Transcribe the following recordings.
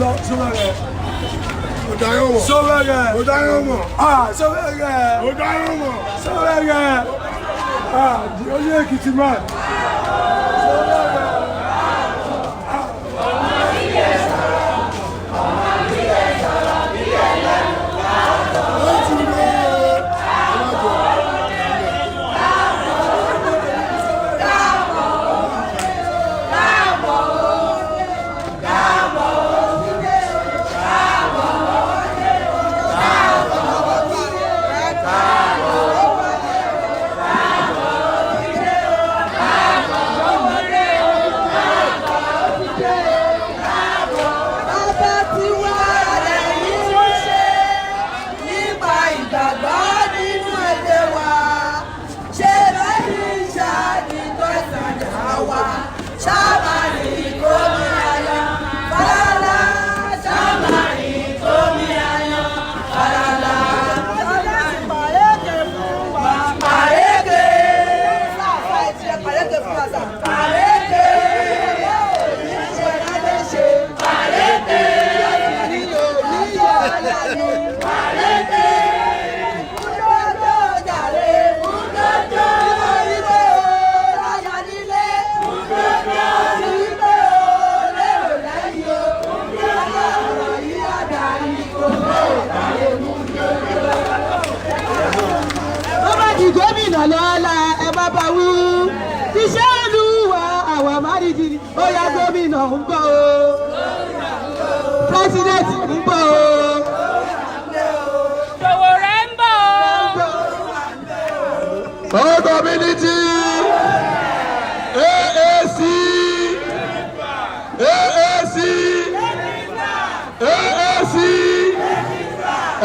lọ sọ́wọ́rẹ́. Ọ̀daràn mọ̀. Sọ́wọ́rẹ́. Ọ̀daràn mọ̀. Sọ́wọ́rẹ́. Ọ̀daràn mọ̀. Sọ́wọ́rẹ́. The only Ekiti man. Gómìnà lọ́la ẹ bá bá wí iṣẹ́ olúwa àwọn àmàlìjì ó yá gómìnà ń bọ̀ o pírẹsidẹ́ǹtì ń bọ̀ o. Sowore ń bọ̀ o. All community AAC AAC AAC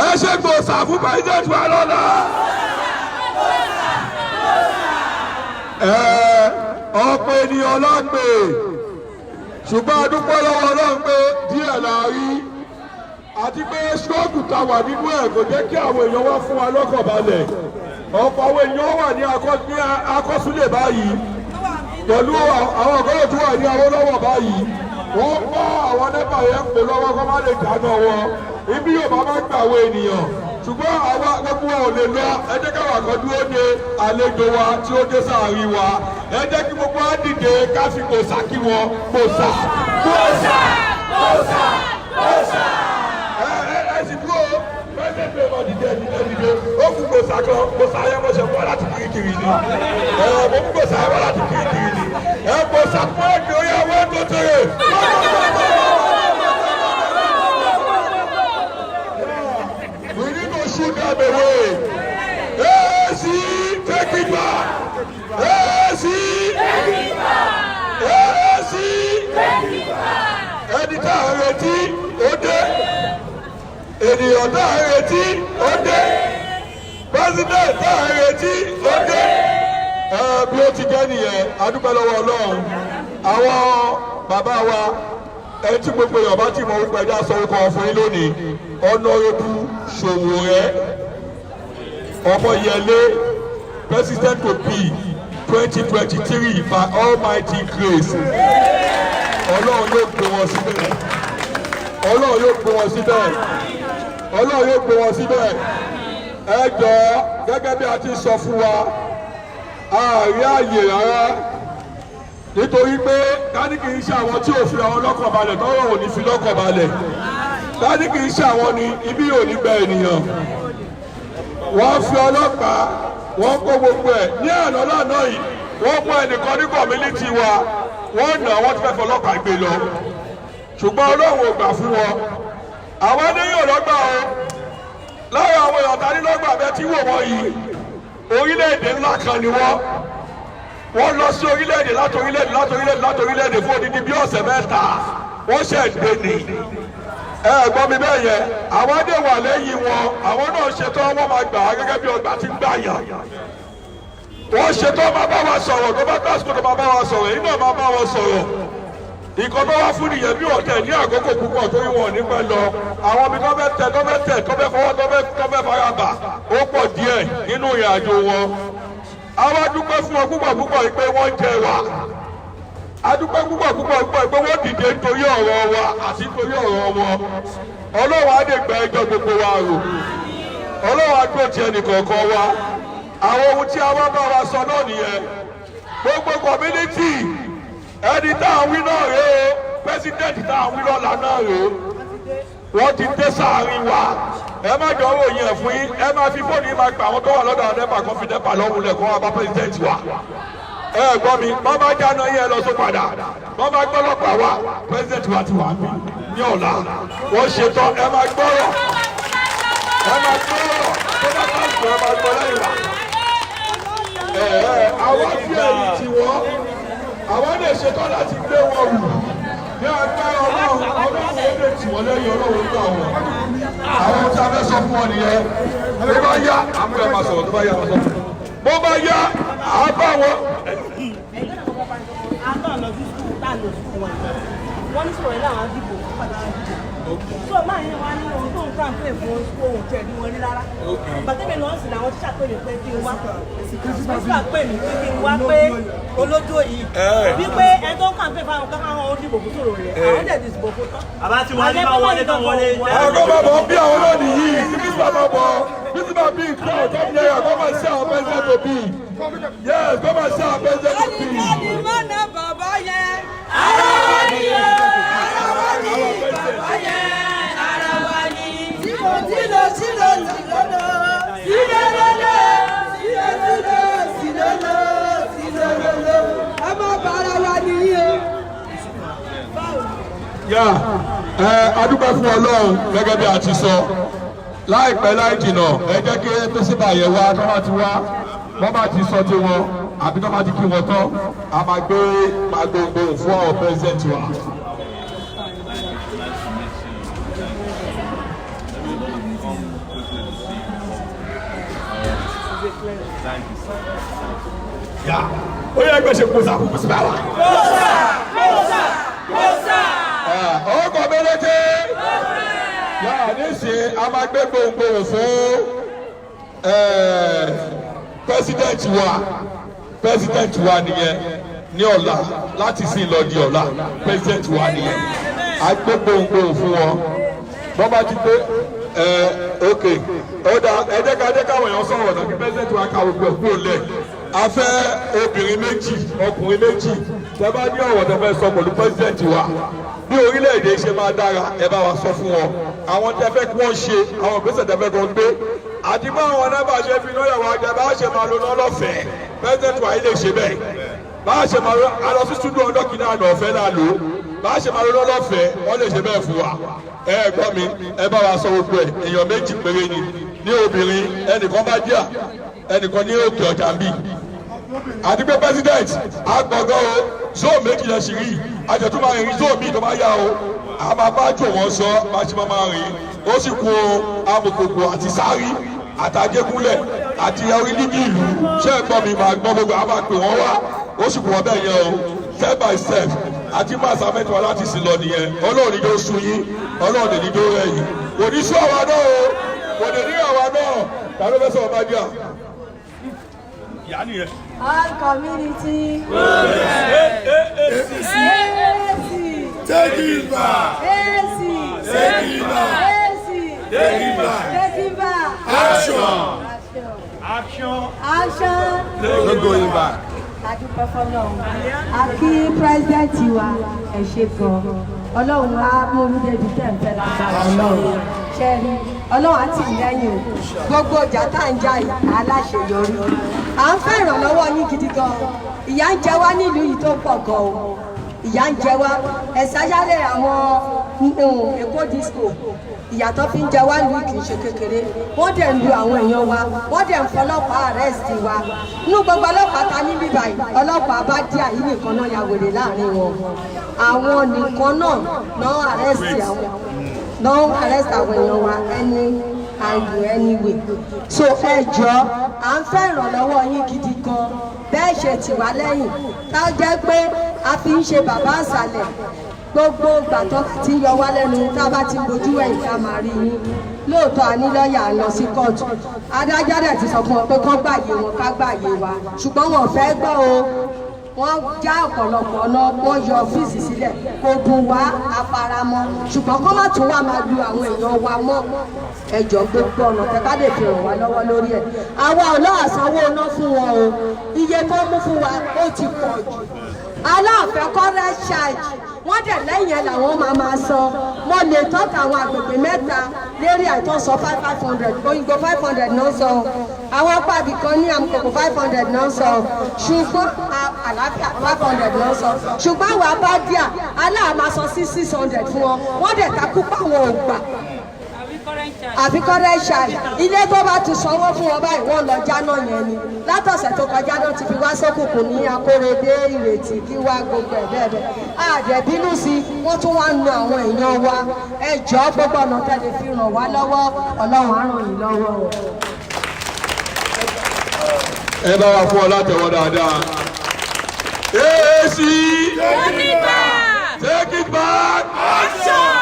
ẹ ṣe gbòòsà fún president wa lọ́la. Ọ̀pọ̀ ènìyàn ló ń pè ṣùgbọ́n a dúpẹ́ lọ́wọ́ Ọlọ́run pé díẹ̀ la rí àti pé ṣọ́ọ̀kù ta wà nínú ẹ̀ kò jẹ́ kí àwọn èèyàn wá fún wa lọ́kàn balẹ̀. Ọ̀pọ̀ àwọn èèyàn wà ní akọ́sílẹ̀ báyìí pẹ̀lú àwọn ọ̀gọ́rọ̀ tó wà ní Awólọ́wọ̀ báyìí wọ́n bá àwọn nẹ́pà yẹn pè lọ́wọ́ kó má lè dáná wọn ibi yóò bá má gbà àwọn ènìyàn ṣùgbọ́n àwa gbogbo wa ò lè lọ ẹ jẹ́ káwa kan dúró de àlejò wa tí ó dé sáàrin wa ẹ jẹ́ kí gbogbo wa dìde ká fi kòsà kí wọn kòsà kòsà kòsà kòsà. ẹ sì dúró pẹ́ẹ́sẹ̀ pé wọ́n dìde dìde ó kú kòsà kan kòsà yẹn mo ṣe wọ́n láti kirikiri ni mo kú kòsà yẹn wọ́n láti kirikiri ni ẹ kòsà fún ẹgbẹ́ oyè àwọn tó tẹ̀lé. Shoot them away. AC, take it back. AC, take it back. AC, take it back. Ẹni tá a retí ó dé. Ènìyàn tá a retí ó dé. President tá a retí ó dé. Bí ó ti jẹ́ nìyẹn, a dúpẹ́ lọ́wọ́ Ọlọ́run. Àwọn bàbá wa ẹni tí gbogbo èèyàn bá ti mọ orúkọ ẹja sọ orúkọ fún yín lónìí Honorable Sowore Ọmọyẹlé President to be 2023 by Almighty grace. Ọlọ́run yóò gbé wọn síbẹ̀. Ọlọ́run yóò gbé wọn síbẹ̀. Ọlọ́run yóò gbé wọn síbẹ̀. Ẹ jọ̀ọ́ gẹ́gẹ́ bí a ti sọ fún wa àárí àyè rárá nítorí pé dání kì í ṣe àwọn tí ò fi àwọn lọ́kàn balẹ̀ tọ́rọ̀ ò ní fi lọ́kàn balẹ̀ dání kì í ṣe àwọn ni ibi ò ní gba ènìyàn wọ́n fi ọlọ́pàá wọ́n kó gbogbo ẹ̀ ní àná lánàá yìí wọ́n mú ẹnìkan ní kọ̀mílítì wa wọ́n nà wọ́n ti fẹ́ fọlọ́pàá gbé lọ ṣùgbọ́n Ọlọ́run ò gbà fún wọn àwọn oníyàn lọ́gbà o lára àwọn èèyàn tání lọ́gbà bẹ́ẹ̀ tí wò wọ́n yìí orílẹ̀-èdè ńlá kan ni wọ́n lọ sí orílẹ̀-èdè látòrílẹ̀-èdè fún odidi bí ọ̀sẹ̀ mẹ́ta wọ́n ṣẹ̀ dé ni ẹ gbọ́ mi bẹ́ẹ̀ yẹn àwọn dé wà lẹ́yìn wọn àwọn náà ṣetán wọ́n máa gbà á gẹ́gẹ́ bí ọgbà tí ń gbà yàn wọ́n ṣetán máa bá wa sọ̀rọ̀ tó bá tásìkò tó máa bá wa sọ̀rọ̀ èyí náà máa bá wọn sọ̀rọ̀ ìkan tó wá fún nìyẹn bí ọ̀tẹ̀ ní àkókò púpọ̀ torí wọn ò ní pẹ́ lọ àwọn ibi tó fẹ́ tẹ̀ tó fẹ́ fọwọ́ tó fẹ́ fara bà ó pọ̀ díẹ̀ nínú ìrìn àjò wọn. Àwa dúpẹ́ fún wọn púpọ̀ púpọ̀ pé wọ́n jẹ wá adúpẹ́ púpọ̀ pé wọ́n dìde nítorí ọ̀rọ̀ wa àti nítorí ọ̀rọ̀ wọn. Ọlọ́run á lè gba ẹjọ́ gbogbo wa rò. Ọlọ́run á tó ti ẹnìkọ̀ọ̀kan wa. Àwọn ohun tí a wá bá wa sọ náà nìyẹn. Gbogbo community ẹni tá à ń wí náà rèé o, pẹ́sidẹ̀ntì tá à ń wí lọ́la náà rèé o. Wọ́n ti dé sáàrin wa. Ẹ má jọ ròyìn ẹ̀ fún yín, ẹ máa fi fóònù yín máa gbà àwọn tó wà lọ́dọ̀ àwọn NEPA kan fi NEPA lọ́wọ́ lẹ̀ kó wá bá pẹ́sidẹ̀ntì wa. Ẹ gbọ́ mi, wọ́n bá jáná yín ẹ lọ só padà. Wọ́n bá gbọ́lọ́pàá wa, pẹ́sidẹ̀ntì wa ti wà ní ọ̀la. Wọ́n ṣetán, ẹ máa gbọ́rọ̀. Ẹ máa gbọ́rọ̀. Tó bá ká sùn, ẹ máa gbọ́ lẹ́yìn wa. Àwọn tí ẹ̀yìn tí wọ́n, àwọn lè ṣetán láti gbé wọn wù. Ní agbára Ọlọ́run lè tì wọ́n lẹ́yìn Ọlọ́run gbà wọ́n. Àwọn tí a fẹ́ sọ fún wọn nìyẹn. Bó bá yá, àwọn ẹ̀ máa sọ̀rọ̀ tó bá yá máa sọ fún wọn. Bó bá yá, àá bá wọn. Wọ́n ní sọ̀rọ̀ láwọn àdìbò padà àdìbò. So máa yẹn wá ní ohun tó ń kàn pé fún ohun tẹ̀ ní wọn rí rárá. Bàtẹ́mi náà sì làwọn tíṣà pè mí pé kí n wá. Tíṣà pè mí pé kí n wá pé olójó yìí. Wípé ẹni tó ń kàn pé fáwọn kankan wọn ó dìbò fún sòrò rẹ̀. Àwọn dẹ̀ dìbò fún tán. Àbá tí wọ́n ní bá wọlé tán wọlé. Àwọn ọmọ bọ̀ bí àwọn náà nìyí. Bísí bàbá bọ̀. Bísí bàbá bí ìkọ́ ọ̀tọ́ ní ẹ̀yà kọ́ máa ṣe àwọn pẹ́ńsẹ̀ tó bí. Yes, kọ́ máa ṣe àwọn pẹ́ńsẹ̀ tó bí. Ẹnikẹ́ni mọ́nà bàbá yẹn. Ara wa ni o, ara wa ni bàbá yẹn, ara wa ni. Sílò sílò sílò sílòlò, sílòlòlò, sílòlòlò, sílòlò, sílòlòlò. Ẹ má bà ara wa nìyí o. Yà adúpẹ́ fún Ọlọ́run gẹ́gẹ́ bí a ti sọ. Láìpẹ́ láì jìnà ẹ jẹ́ kí pẹ́sìbà yẹn wá tó bá ti wá. Wọ́n bá ti sọ tiwọn àbí tó bá ti kí wọn tán a máa gbé gbogbo fún àwọn pẹ́sidẹ̀ntì wa. Ó yẹ kí ẹ ṣe kóso àkókò sí báwa. Ọkọ̀ méjèèjì nísìnyí a máa gbé gbogbo fún pẹ́sidẹ̀ntì wa nìyẹn ní ọ̀la láti sìn lọ di ọ̀la pẹ́sidẹ̀ntì wa nìyẹn a gbé gbogbo fún wọn wọ́n bá ti gbé ok ọ̀dà ẹ̀ẹ́dẹ́ka wọ̀nyàn sọ̀rọ̀ ọ̀dà kí pẹ́sidẹ̀ntì wa ká gbogbo ẹ̀kú lẹ̀ a fẹ́ obìnrin méjì ọkùnrin méjì tẹ́ bá ní ọ̀rọ̀ tẹ́ fẹ́ sọ pẹ̀lú pẹ́sidẹ̀ntì wa bí orílẹ̀-èdè ṣe máa dára ẹ bá wa sọ fún wọn àwọn tẹ́ fẹ́ kí wọ́n ṣe àwọn ìgbésẹ̀ tẹ́ fẹ́ kí wọ́n gbé àti bá àwọn NEPA ṣe fi náà yàwó ajá bá a ṣe máa lo náà lọ́fẹ̀ẹ́ pẹ́sidẹ̀ntì wa yìí lè ṣe bẹ́ẹ̀ bá a ṣe máa lo alọ sí studio ọjọ́ kìíní àná ọ̀fẹ́ náà lò bá a ṣe máa lo náà lọ́fẹ̀ẹ́ wọ́n lè ṣe bẹ́ẹ̀ fún wa ẹ gbọ́ mi ẹ bá wa sọ gbogbo ẹ̀ èèyàn méjì péré ni ní obìnrin ẹnìkan bá díà ẹnìkan ní òkè ọjà ń bì àti pé president agbọ̀ngàn o zoo méjì lẹ sì rí àjẹtú máa rìn zoo míì tó bá yá o a máa bá jò wọ́n sọ bá ṣe máa rìn ó sì kú amòkòkò àti sáré àtàjẹkúnlẹ̀ àti orílẹ̀-èdè ìlú ṣé ẹ gbọ́ mi máa gbọ́ gbogbo a máa pè wọ́n wá ó sì kú wọ́n bẹ́ẹ̀ yẹn o step by step àti máa sàmẹ́tì wa láti sìn lọ nìyẹn ọlọ́run ní yóò sun yín ọlọ́run ní yóò rẹ̀ yín kò ní sún àwa náà o kò ní ní àwa náà tàbí fẹ́ sọ̀rọ̀ bá díà. All community. Take it back. Take it back. Take it back. Action. No going back. Adúpẹ́ fọ́lọ́run. A kí pírẹ́sidẹ̀ntì wa ẹ ṣé gan-an. Ọlọ́run á mú olúdẹ̀bí tẹ̀ ń fẹ́ lágbára Ọlọ́run. Ṣẹ́rí Ọlọ́run á tì í lẹ́yìn o. Gbogbo ìjà tá à ń jà yìí aláṣeyọrí. À ń fẹ́ ìrànlọ́wọ́ yín gidi gan-an. Ìyà ń jẹ wá nílùú yìí tó pọ̀ gan-an o. Ìyà ń jẹ wá. Ẹ̀sáyálẹ̀ àwọn Èkó disco. Ìyàtọ̀ fi ń jẹ wá lùú kì í ṣe kékeré wọ́n dẹ̀ ń lu àwọn èèyàn wa wọ́n dẹ̀ ń fọlọ́pàá àrẹ́sì wa inú gbogbo ọlọ́pàá ta ní bíbá yìí ọlọ́pàá bá dí àyí nìkan náà ya wèrè láàrin wọn àwọn nìkan náà àrẹ́sì àwọn èèyàn wa ẹni àyò ẹni wè so ẹ jọ à ń fẹ́ ìrànlọ́wọ́ yín gidi gan bẹ́ẹ̀ ṣe tì wá lẹ́yìn tá a jẹ́ pé a fi ń ṣe bàbá àṣàlẹ̀ gbogbo gbàtọ́ ti yọ wá lẹ́nu tá a bá ti bójú ẹ̀yìn ká máa rí yín lóòótọ́ ànílọ́yà lọ sí kóòtù adájọ́ dẹ̀ ti sọ fún wọn pé kán gbàyè wọn ká gbàyè wa ṣùgbọ́n wọn fẹ́ gbọ́ o wọ́n já ọ̀pọ̀lọpọ̀ ọ̀nà wọ́n yọ ọ́fíìsì sílẹ̀ kò dùn wá àfaramọ́ ṣùgbọ́n kó má tún wá máa lu àwọn èèyàn wa mọ́ ẹjọ́ gbogbo ọ̀nà tẹ́ká lè fi ràn wá lọ́wọ́ lórí ẹ̀ àwa ọlọ́wà sanwó ná fún wọn o iye tó mú fún wa ó ti pọ̀ jù aláàfẹ́ kọ́rẹ́ ṣáàjì wọ́n dẹ̀ lẹ́yìn ẹ̀ làwọn máa san mo lè tọ́ka àwọn àgbègbè mẹ́ta lérí àìtọ́ sọ 500 òyìnbó 500 náà sọ àwọn apábì kan ní àmukòkò 500 náà sọ ṣùgbọ́n àlàáfíà 500 náà sọ ṣùgbọ́n àwọn abádíà aláàmà sọ sí 600 fún wọn wọ́n dẹ̀ takú páwọn ò gbà àfi kọ́rẹ́ ṣáì ilé tó bá ti sanwó fún wọn báyìí wọ́n lọ jáná yẹn ni látọ̀sẹ̀ tó kọjá náà ti fi wá sókùnkùn ní Akóredé Ìrètí kí wá gbogbo ẹ̀ bẹ́ẹ̀ bẹ́ẹ̀ àdẹ̀bínú sí wọ́n tún wá ń nu àwọn èèyàn wa ẹ jọ̀ọ́ gbogbo ọ̀nà tẹ́lẹ̀ fi ràn wá lọ́wọ́ Ọlọ́run á ràn yín lọ́wọ́. ẹ bá wa fún ọ látẹ̀wọ́ dáadáa. AAC take it back action.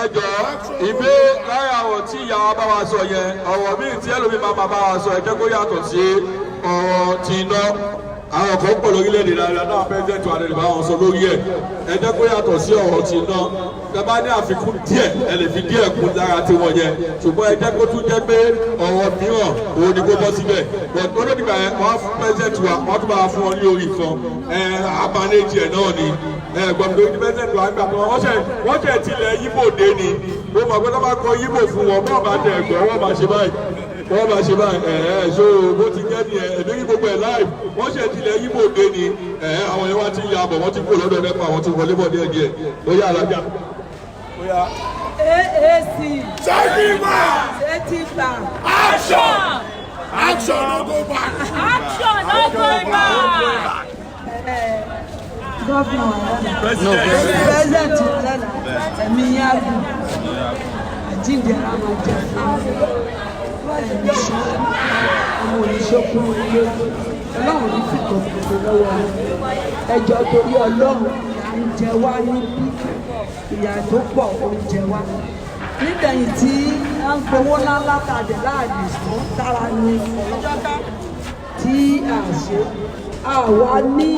ẹ jọ̀ọ́ ìbé láyà ọ̀rọ̀ tí ìyá wa bá wa sọ yẹn ọ̀rọ̀ míì tí ẹlòmíì máa bá wa sọ ẹ jẹ́ kó yàtọ̀ sí ọ̀rọ̀ tí iná àwọn kan pọ̀ lórílẹ̀‐èdè dáadáa náà pẹ́ẹ́sẹ̀tì wa lè bá wọn sọ lórí ẹ̀ ẹ jẹ́ kó yàtọ̀ sí ọ̀rọ̀ tí iná ẹ bá ní àfikún díẹ̀ ẹ lè fi díẹ̀ kún lára tiwọn yẹn ṣùgbọ́n ẹ jẹ́ kó tún jẹ́ pé ọ̀rọ̀ mìíràn òun ni kó bọ́ síbẹ̀ olódìgbà yẹn wọ́n fún pẹ́ẹ́sẹ̀tì wa wọ́n tún bá fún wọn ní orí kan abanéjì ẹ̀ náà ni gbọ̀ngàn ojú pẹ́ẹ́sẹ̀tì wa gbà wọ́n ṣẹ̀ tilẹ̀ yíbò dé ni mo mọ̀ pé tó bá kọ yíbò fún wọn bọ́ọ̀ bá tẹ̀ ẹ̀gbọ́n wọ́n máa ṣe báyìí so bó ti jẹ́ ni ẹ̀mí ní gbogbo ẹ̀ láì wọ́n ṣe tilẹ̀ yíbò dé ni àwọn yẹn wá ti ya bọ̀ wọ́n ti kó lọ́dọ̀ nípa àwọn ti wọlé bọ̀ díẹ̀ díẹ̀ lóyè alájà. AAC take back action no go back gọ́fìnà president lẹ́la ẹ̀mí yáàgùn àjíǹde ara máa jẹ ọmọ oníṣòkun ilé ọlọ́run ní fìkọ̀ fìkọ̀ lọ́wọ́ ẹjọ́ torí ọlọ́run ìyà ń jẹ wá níbí ìyà tó pọ̀ ó ń jẹ wá nídẹ̀yìn tí a ń gbowó ńláńlá tàdé láàyè fún tára ní ọlọ́pàá tí a ṣe àwa ní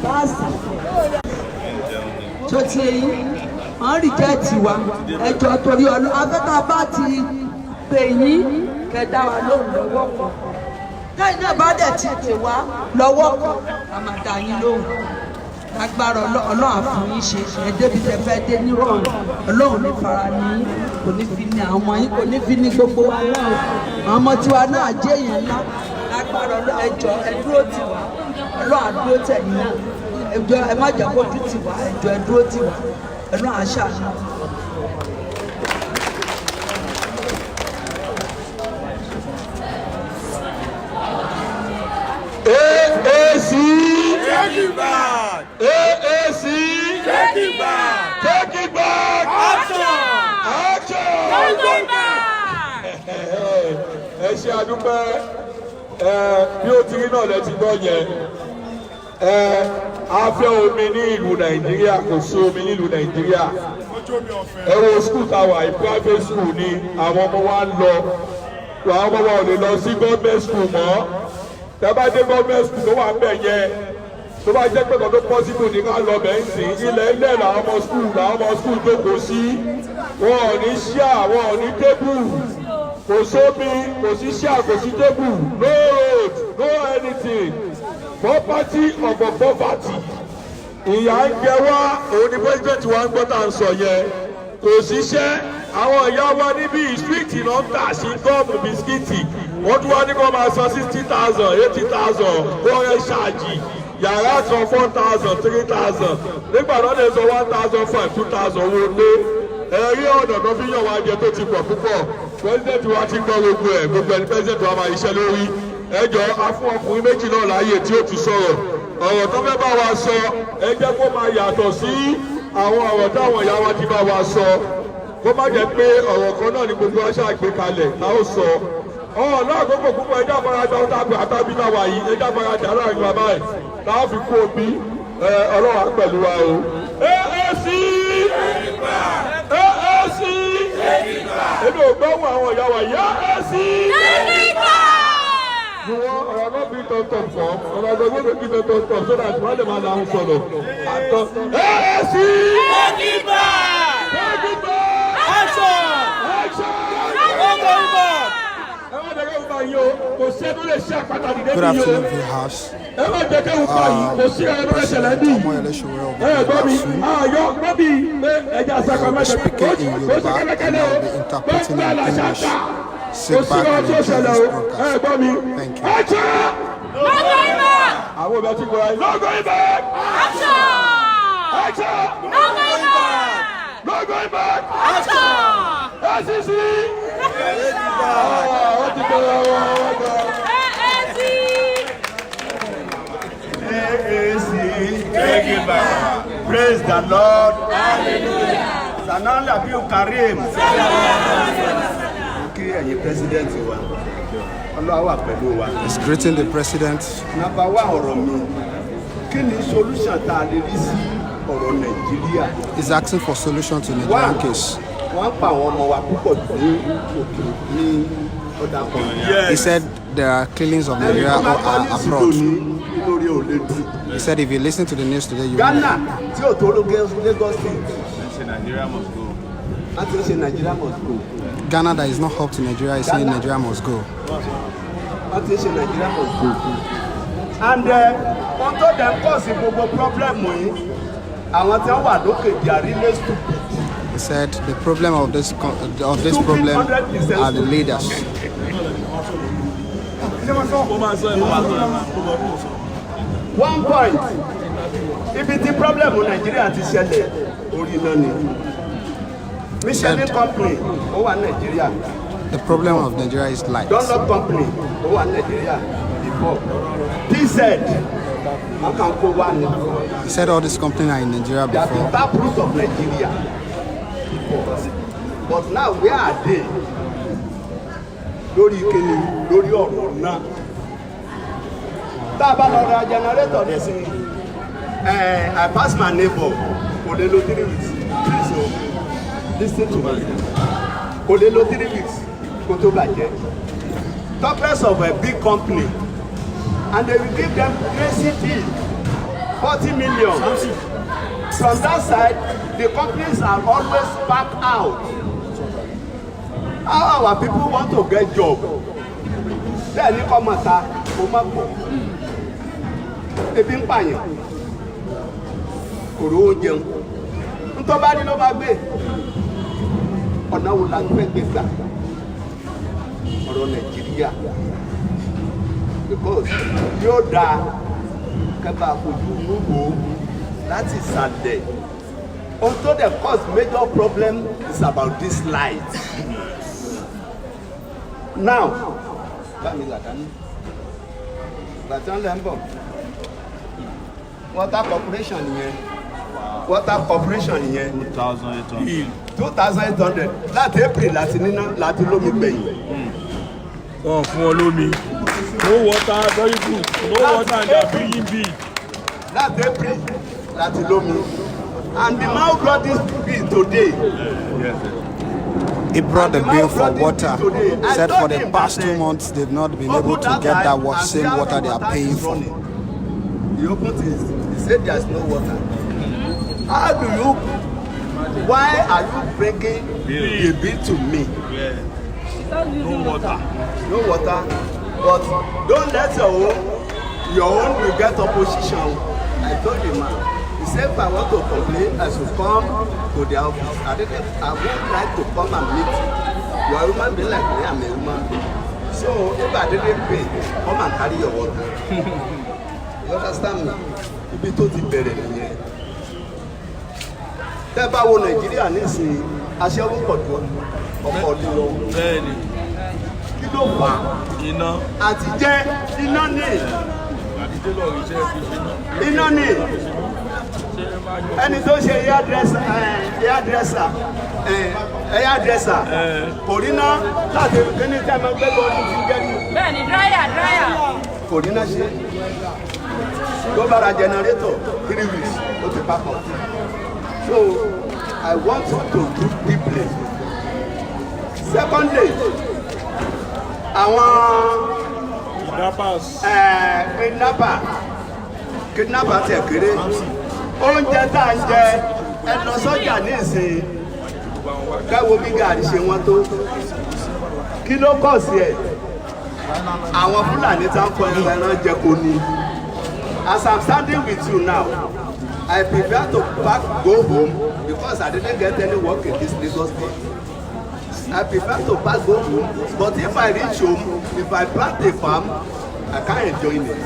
báàsì tó ti eyín wọ́n rìjẹ́ẹ̀tì wa ẹjọ́ torí ọlọ́run afẹ́ta bá ti pè yín kẹta wa lóhùn lọ́wọ́ kan lẹ́yìn náà bá dẹ̀ ti pè wá lọ́wọ́ kan a máa dá yín lóhùn agbára ọlọ́run àfún yín ṣe ẹ̀ẹ́dẹ́bí tẹ fẹ́ dé nírọ̀rùn ọlọ́run ní fara ní kò ní fi ní àwọn ọmọ yín kò ní fi ní gbogbo wa náà àwọn ọmọ tiwa náà jẹ́ èèyàn ńlá agbára ẹjọ́ ẹdúró tì wá ọlọ́run àdúró tẹ̀yìn náà ẹjọ́ ẹ má jẹ́ kó ojú tì wá ẹjọ́ ẹdúró tì wá ọlọ́run àṣà náà. AAC take it back AAC take it back take it back action ẹ ṣe àdúpẹ́ bí ó ti rí náà lẹ ti gbọ́ yẹn a fẹ́ omi ní ìlú Nàìjíríà kò sí omi ní ìlú Nàìjíríà ẹ wo skul táwa yìí private school ni àwọn ọmọ wa ń lọ àwọn ọmọ wa ò lè lọ sí government school mọ́ tẹ́bá dé government school tó wà ń bẹ̀ yẹn tó bá jẹ́ pé kò tó possible ní ká lọ bẹ̀ ń sìn ilẹ̀ ilẹ̀ làwọn ọmọ school jókòó sí wọn ò ní ṣíà wọn ò ní tébù kò sómi kò sí ṣíà kò sí tébù no road no anything property of a poverty ìyà ń jẹ wá òun ni president wa ń gbọ́ tá à ń sọ yẹn kò síṣẹ́ àwọn ìyá wa níbí street náà ń tà sí gọ́ọ̀mù bisikíìtì wọ́n tún wá ní kó máa san 60,000 80,000 kóòrẹ́ ṣáàjì yàrá kan 4,000 3,000 nígbà náà lè sọ 1,500 2,000 owó lé ẹ̀rí ọ̀nà tó fi yàn wá jẹ tó ti pọ̀ púpọ̀ pẹ́sidẹ̀ntì wa ti gbọ́ gbogbo ẹ̀ gbogbo ẹni pẹ́sidẹ̀ntì wa máa iṣẹ́ lórí ẹjọ́ afún ọkùnrin méjì náà láàyè tí ó ti sọ̀rọ̀ ọ̀rọ̀ tó fẹ́ bá wa sọ ẹ jẹ́ kó máa yàtọ̀ sí àwọn ọ̀rọ̀ táwọn ìyá wa ti bá wa sọ kó má jẹ́ pé ọ̀rọ̀ kan náà ni gbogbo aṣáà gbé kalẹ̀ tá ó sọ náà gbogbo púpọ̀ ẹjọ́ àfaradà ọ̀tàgbà àtàbí náà wà yìí ẹjọ́ àfaradà láàrin bàbá ẹ̀ táwọn fi kú omi ọlọ́wà pẹ̀lú wa o. AAC AAC èmi ò gbọ́hùn àwọn ìyá wa yá AAC. Ni wọ́n ọ̀rọ̀ náà bí give us top form. And I'm going to give us top form so that one of them are solo. AAC! Take it back! Take it back! Action! Action! Good afternoon, viewers. President Omoyele Sowore will be speaking in Yoruba and I will be interpreting in English. Sit back and enjoy this broadcast. Thank you. No going back! Action! Action! No going back! No going back! Action! SEC! Take it back. Praise the Lord. Hallelujah. Sanali Abiu Karim. Kí ẹ̀yin president wa. Ọlọ́run wà pẹ̀lú wa. He's greeting the president. Number one ọ̀rọ̀ mi. Kí ni solution tá a lè rí sí ọ̀rọ̀ Nàìjíríà? He's asking for solution to Nigerian case. Wọ́n pa àwọn ọmọ wa púpọ̀ ní òkè ní ọ̀dà kan. He said there are killings of Nigeria abroad. He said if you listen to the news today, you will know. Ghana tí ò tó Lagos State. Nigeria must go. Láti ṣe Nigeria must go. Ghana that is not up to Nigeria is saying Nigeria must go. Láti ṣe Nigeria must go. And wọ́n tó dem cause gbogbo problem yìí, àwọn tí wọ́n wà lókè they are really stupid. He said the problem of this problem are the leaders. One point, ibi tí problem Nigeria ti ṣẹlẹ̀ orí náà ni. Michelin company ó wà Nigeria. The problem of Nigeria is light. Dunlop company ó wà Nigeria before. TZ, wọ́n kàn kó wá ní. He said all these companies are in Nigeria They are the before. taproot of Nigeria. But now where are they? Lórí ìkíni, lórí ọ̀rọ̀ náà. Tá a bá lọ ra generator nísìnyí, I pass my neighbor, kò lè lo 3 weeks. Please o, listen to me. Kò lè lo 3 weeks kó tó bàjẹ́. Topless of a big company and they will give them crazy deal, 40 million. From that side, the companies are always back out. How our people want to get job? Then you come at ebi ń pààyàn, kò rówó jẹun. Ntọ́ bá ní ló bá gbé. Ọ̀nà wo la gbé gbà? Ọ̀rọ̀ Nàìjíríà. Because yóò dáa kẹ́bà fojú wúwo láti ìsàlẹ̀. Ohun tó dẹ̀ cause major problem is about this light. Now, bámi làdání. Làdán lẹ́ ń bọ̀. Water corporation nìyẹn. Water corporation nìyẹn. 2,800. Láti April láti níná láti lómi gbẹ̀yìn. Wọ́n fún ọ lómi. No water, very good. No water and they are bringing big. Láti April láti lómi. And the man brought this bill today. He brought the bill for water. He said for the past 2 months they've not been able to get that same water they are paying for. He opened his, he said there's no water. How do you, why are you bringing a bill to me? No water. No water. But don't let your own will get opposition. I told the man. He said if I want to complain, I should come to the office. I would like to come and meet you. You are a human being like me, I'm a human being. So if I didn't pay, come and carry your water. You understand me? Ibi tó ti bẹ̀rẹ̀ nìyẹn. Tẹ́ bá wo Nàìjíríà nísìnyí, aṣẹ́wó pọ̀ jù ọkọ̀ lílọ. Bẹ́ẹ̀ni. Kí ló fà á? Iná. Àti jẹ́ iná ní. Iná ní. Ẹni tó ṣe hairdresser kò rí ná láti kíní tẹ́ máa gbé bọ́ọ̀lù ti jẹ́ ní. Bẹ́ẹ̀ni, dryer. Kò rí ná ṣe. Tó bá ra generator 3 weeks ó ti papọ̀. So I want to do deeply. Secondly, àwọn kidnapper tẹ̀ kéré oúnjẹ tá à ń jẹ ẹ lọ sọ́jà ní ìsìn káwo bí gàrí ṣe wọ́n tó kí ló kọ̀ sí ẹ̀ àwọn Fúlàní tá ń fọ ẹran jẹ kò ní. As I'm standing with you now, I prefer to go home because I didn't get any work in this Lagos state. I prefer to go home, but if I reach home, if I plant a farm, I can't enjoy it.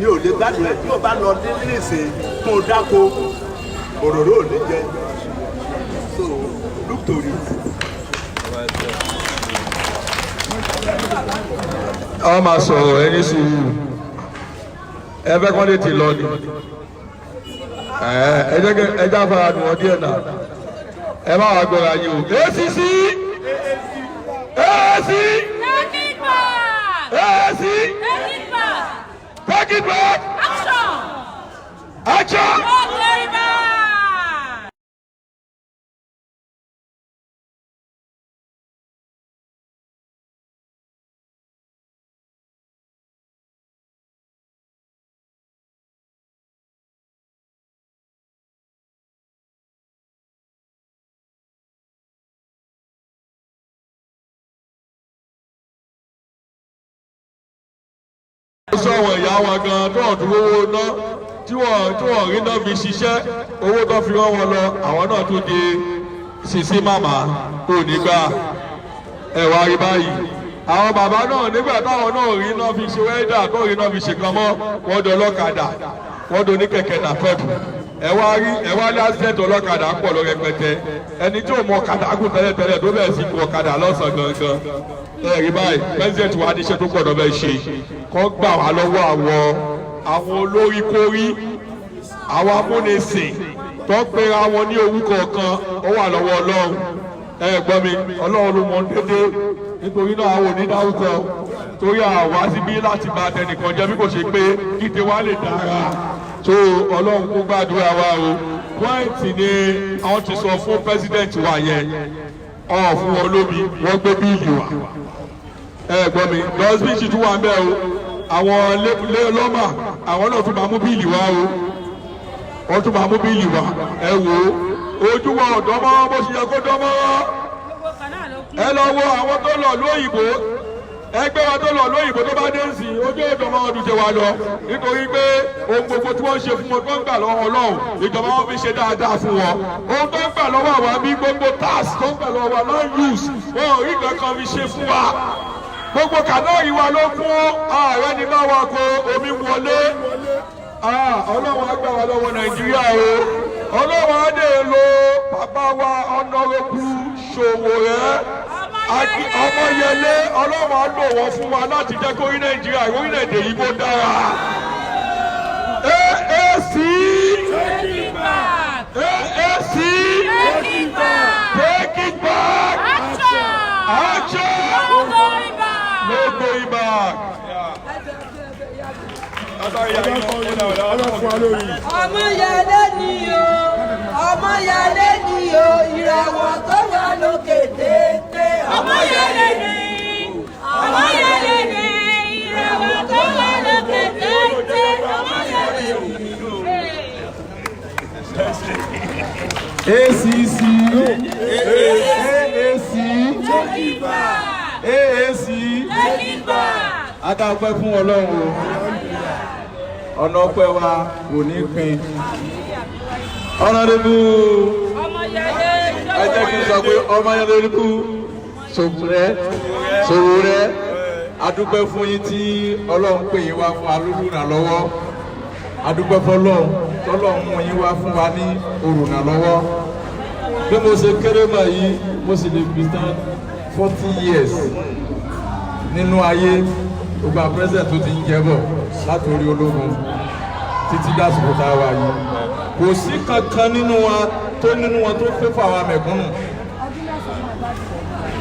Mi ò lè gbádùn ẹ̀ tí o bá lọ nílé ìsìn fún un dáko òróró ò lè jẹ. So look to it. Ọ máa sọ̀rọ̀ ẹni sùúrù ẹ fẹ́ kọ́ lè ti lọ ni ẹ já fara nù wọ́n díẹ̀ náà ẹ má wàá gbọ́ra yín o. ACC AAC AAC take it back action. Sọ àwọn ìyá wa gan tó ọ̀dún owó ná tí wọ́n rí náà fi ṣiṣẹ́ owó tó fi rán wọn lọ àwọn náà tó di sisi màmá kò ní gbà ẹ̀wà rí báyìí. Àwọn bàbá náà nígbà táwọn náà rí náà fi ṣe wẹ́dà tó rí náà fi ṣe kan mọ́ wọ́n dọ̀ ọlọ́kadà wọ́n dọ̀ ní kẹ̀kẹ́ nà fẹ́ẹ̀bù ẹ̀wà lé accident ọlọ́kadà pọ̀ lọ rẹpẹtẹ ẹni tí ò mọ ọ̀kadà kù tẹ́lẹ̀tẹ́lẹ̀ tó bẹ̀rẹ̀ sí kú ọ̀kadà lọ́sàn-án gangan ẹ̀rí báyìí president wa níṣẹ́ tó gbọ́dọ̀ bẹ́ẹ̀ ṣe kọ́ gbà wá lọ́wọ́ àwọn olórí kórí àwọn amúnisìn tó ń pera wọn ní orúkọ kan ó wà lọ́wọ́ Ọlọ́run gbọ́ mi Ọlọ́run ló mọ dédé nítorí náà àwọn onídàáwùkọ torí àwa síbí láti bá tẹnìkan jẹ́ bí kò ṣe pé kíte wa lè dára tó Ọlọ́run kó gbàdúrà wa o pọ́ìntì ni àwọn ti sọ fún president wa yẹn ọ̀ fún wọn lómi wọ́n gbé bíìlì wa gbọ́ mi lọ́sibítì tún wà ń bẹ̀ o àwọn lọ́mà àwọn náà tún máa mú bíìlì wá o wọ́n tún máa mú bíìlì wá ẹ wò ó ojú wa ọ̀dọ́ mọ́ bó ṣe yẹ kó dán mọ́ ẹ lọ wo àwọn tó lọ lóyìnbó ẹgbẹ́ wa tó lọ lóyìnbó tó bá dé sí ojú ọ̀dọ́ mọ́ ọdún ṣe wá lọ nítorí pé ohun gbogbo tí wọ́n ṣe fún wọn tó ń gbà lọ́wọ́ Ọlọ́run ìjọba wọn fi ṣe dáadáa fún wọn ohun tó ń gbà lọ́wọ́ àwa bí gbogbo tax tó ń gbà lọ́wọ́ wa non use wọn ò rí kankan fi ṣe fún wa gbogbo kànáàrí wa ló kún ààrẹ ní bá wa kó omi wọlé Ọlọ́run á gbà wá lọ́wọ́ Nàìjíríà o Ọlọ́run á dé lo bàbá wa Honorable Sowore Ọmọyẹlé Ọlọ́run á lò wọ́n fún wa láti jẹ́ kó rí Nàìjíríà orílẹ̀-èdè yìí kó dára. AAC AAC take it back action. No going back. Ọmọyẹlé ni o, Ọmọyẹlé ni o, ìràwọ̀ tó wà lókè téńté. Ọmọyẹlé ni, Ọmọyẹlé ni, ìràwọ̀ tó wà lókè téńté. Ọmọyẹlé ni. ACC AAC adáwọ̀pẹ́ fún Ọlọ́run ọ̀nà ọpẹ́ wa kò ní pin ọ̀nàdébù ẹ jẹ́ kí n sọ pé Ọmọyẹlé kú Sowore adúpẹ́ fún yín tí Ọlọ́run pè yín wá fún alólùrànlọ́wọ́ adúpẹ́ fọlọ́run tọ́lọ́run mú yín wá fún wa ní olùrànlọ́wọ́ bí mo ṣe kéré mọ̀ yìí mo sì lè fi tán 40 years nínú ayé gbogbo president tó ti ń jẹ bọ̀ látòrí ológun títí dásìkò tá a wà yìí kò sí kankan nínú wọn tó fẹ́ fún àwọn mẹ̀kúnnù.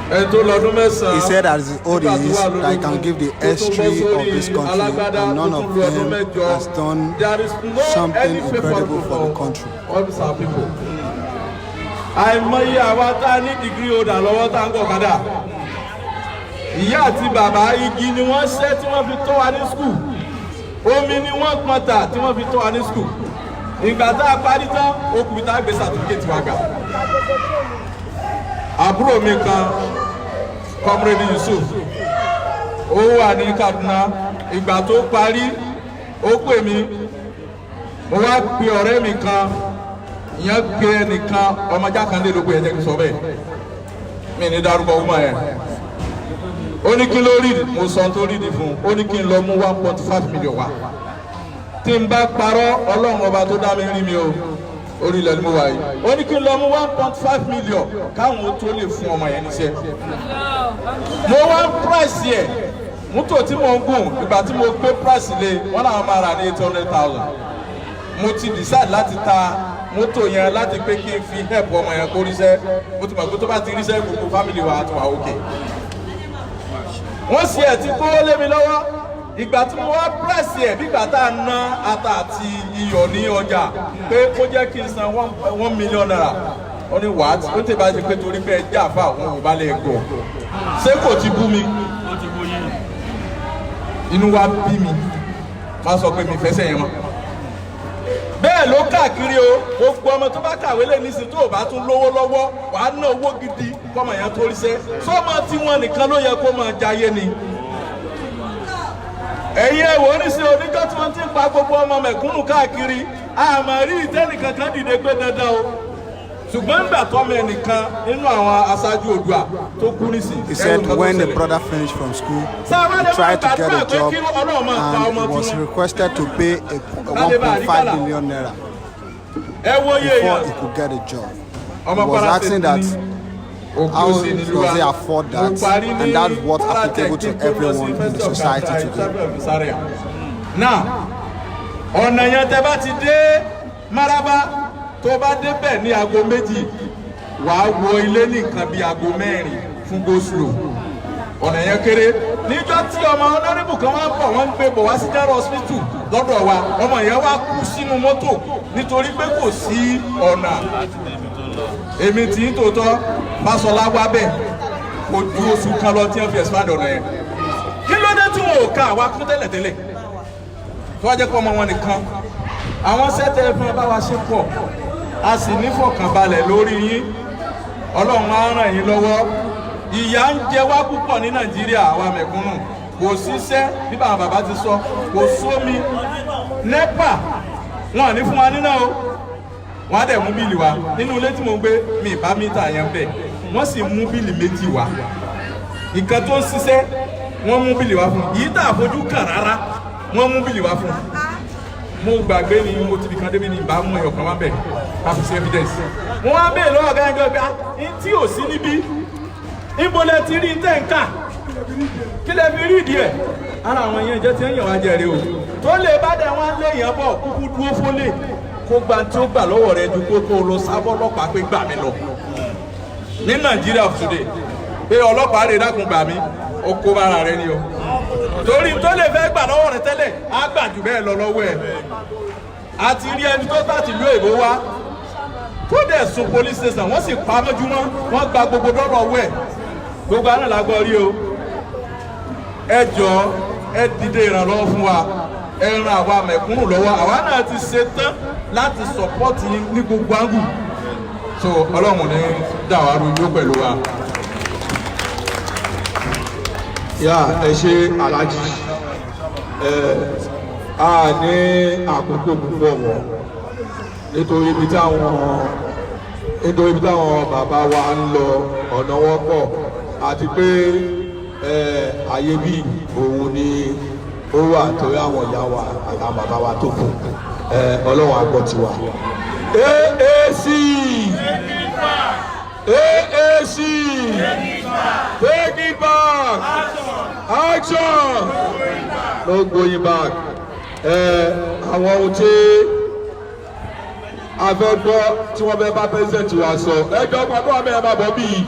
He said as old he is, I can give the history of this country and none of them has done something incredible for the country. Àìmọye àwa tá a ní degree holder lọ́wọ́ tá a ń gọ̀kadà ìyá àti bàbá igi ni wọ́n ṣẹ́ tí wọ́n fi tọ́ wa ní skul, omi ni wọ́n pọn tà tí wọ́n fi tọ́ wa ní skul. Ìgbà tá a parí tán okùnrin tá a gbé sàtúkẹ́tì wa gbà. Àbúrò mi kan Comrade Yusuf ó wà ní Kaduna, ìgbà tó parí ó pè mí, mo wá pe ọ̀rẹ́ mi kan, ìyẹn pe ẹnìkan ọmọ Jákàndé ló pé ẹ̀jẹ̀ kí n sọ bẹ́ẹ̀, mi ní dárúkọ ọmọ yẹn. Ó ní kí ló rí, mo sọ tó rí di fún un, ó ní kí n lọ mú 1.5 million wá. Tí n bá parọ́ Ọlọ́run ọba tó dá mi rí mi o, orí ilẹ̀ ni mo wà yìí. Ó ní kí n lọ mú 1.5 million káwọn tó lè fún ọmọ yẹn níṣẹ́. Mo wá price yẹ mọ́tò tí mo ń gùn, ìgbà tí mo gbé price lé wọ́n náà máa rà ní 800,000. Mo ti decide láti ta mọ́tò yẹn láti pé kí n fi help ọmọ yẹn kó ríṣẹ́. Mo ti mọ̀ pé tó bá ti ríṣẹ́ gbogbo family wa àti wà òkè. Wọ́n sì ẹ̀ ti kówó lé mi lọ́wọ́. Ìgbà tí mo wá price ẹ̀ bígbà tá a ná ata àti iyọ̀ ní ọjà pé kó jẹ́ kí n san 1 million naira. Ó ní what? Ó tẹ̀ bá ṣe pé torí pé ẹ jẹ́ àfa àwọn Yorùbá lè gbọ́. Ṣé kò ti bú mi? Inú wa bí mi, máa sọ pé mi fẹsẹ̀ yẹn mọ́. Bẹ́ẹ̀ ló káàkiri o, gbogbo ọmọ tó bá kàwé lè ní sí tó bá tún lówó lọ́wọ́, wàá ná owó gidi kọ́mọ yẹn tó ríṣẹ́. Sọ́mọ tí wọ́n nìkan ló yẹ kó máa jayé ni. Ẹ̀yin ẹ̀wọ̀ oníṣẹ́ oníjọ́ tí wọ́n ti ń pa gbogbo ọmọ mẹ̀kúnnù káàkiri, àmọ́ rí ìtẹ́nìkan kan dìde pé dandan o. Ṣùgbọ́n nígbà tọ́mọ ẹnìkan nínú àwọn aṣáájú Oòduà tó kú nísìn. He said when the brother finished from school, he tried to get a job and was requested to pay a 1.5 million naira before he could get a job. He was asking that how does he afford that, and that's what applicable to everyone in the society today. Now, ọ̀nà yẹn tẹ́ bá ti dé Maraba, tó bá débẹ̀ ní aago 2, wàá wọ ilé ní nǹkan bíi aago 4 fún go-slow. Ọ̀nà yẹn kéré. Níjọ́ tí ọmọ honorable kan wá ń bọ̀, wọ́n ń gbé bọ̀ wá sí General Hospital lọ́dọ̀ wa, ọmọ yẹn wá kú sínú mọ́tò nítorí pé kò sí ọ̀nà. Èmi tí ń tòótọ́ Fáṣọlá wá bẹ̀ kò ju oṣù kan lọ tí wọ́n fi expand ọ̀nà yẹn. Kí ló dé tí wọn ò ka àwa kún tẹ́lẹ̀tẹ́lẹ̀? Tó wá jẹ́ pé ọmọ wọn nìkan. Àwọn sẹ́tẹ̀ fún ẹ bá wa ṣe pọ̀, a sì nífọ̀kànbalẹ̀ lórí yín. Ọlọ́run á ràn yín lọ́wọ́. Ìyà ń jẹ wá púpọ̀ ní Nàìjíríà, àwa mẹ̀kúnnù. Kò síṣẹ́ bí bàbá ti sọ, kò sómi. NEPA wọn ò ní fún wa níná o. Wọ́n á dẹ̀ mú bíìlì wa. Nínú ilé tí mo gbé mi ìbá mítà yẹn bẹ̀, wọ́n sì mú bíìlì 2 wá. Nǹkan tó ń ṣiṣẹ́ wọ́n mú bíìlì wá fún. Yìí tà fojú kàn rárá, wọ́n mú bíìlì wá fún. Mo gbàgbé ni mo ti di kan débi ní ìbámu ẹ̀yọ̀ kan wá bẹ̀ káfí sí evidence. Wọ́n wá bèèrè lọ́wọ́ ọ̀gá ẹgbẹ́ pé tí ò sí níbí, níbo lẹ ti rí tẹ́ǹkà, kí lẹ fi rí ìdí ẹ̀? Ara àwọn yẹn jẹ́ tí ń yàn wá jẹ́rìí o. Tó lè bá dẹ̀ wọ́n lé yẹn bọ̀ kúkú dúró fólè kó gba tí ó gbà lọ́wọ́ rẹ̀ ju kó lọ sábọ́ ọlọ́pàá pé gbà mí lọ. Ní Nàìjíríà of today, pé ọlọ́pàá rẹ̀ dákun gbà mí, ó kó bára rẹ̀ ni o. Torí tó lè fẹ́ gbà lọ́wọ́ rẹ̀ tẹ́lẹ̀, á gbà jù bẹ́ẹ̀ lọ lọ́wọ́ ẹ̀. A ti rí ẹni tó tàti ìlú èbó wá, tó dẹ̀ sun police station, wọ́n sì pa mọ́júmọ́, wọ́n gba gbogbo dọ́rọ̀ ọwọ́ ẹ̀. Gbogbo àná làgbọ́ rí o. Ẹ jọ̀ọ́, ẹ dìde ìrànlọ́wọ́ fún wa, ẹ ran àwa mẹ̀kúnnù lọ́wọ́. Àwa náà ti ṣe tán láti support yín ní gbogbo ángù. So Ọlọ́run ní dàwárú yóò pẹ̀lú wa. Yà ẹ ṣe Aláàjì, a ní àkókò púpọ̀ wọ̀ nítorí ibi táwọn bàbá wa ń lọ ọ̀nà wọn pọ̀ àti pé àyè bí òun ni ó wà torí àwọn ìyá wa àtàwọn bàbá wa tó kù, Ọlọ́run á gbọ́ tiwa. AAC take it back, action, no going back. Àwọn ohun tí a fẹ́ gbọ́ tí wọ́n fẹ́ bá president wa sọ, ẹjọ́ pàtó àmì ẹ̀ máa bọ̀ bí yìí,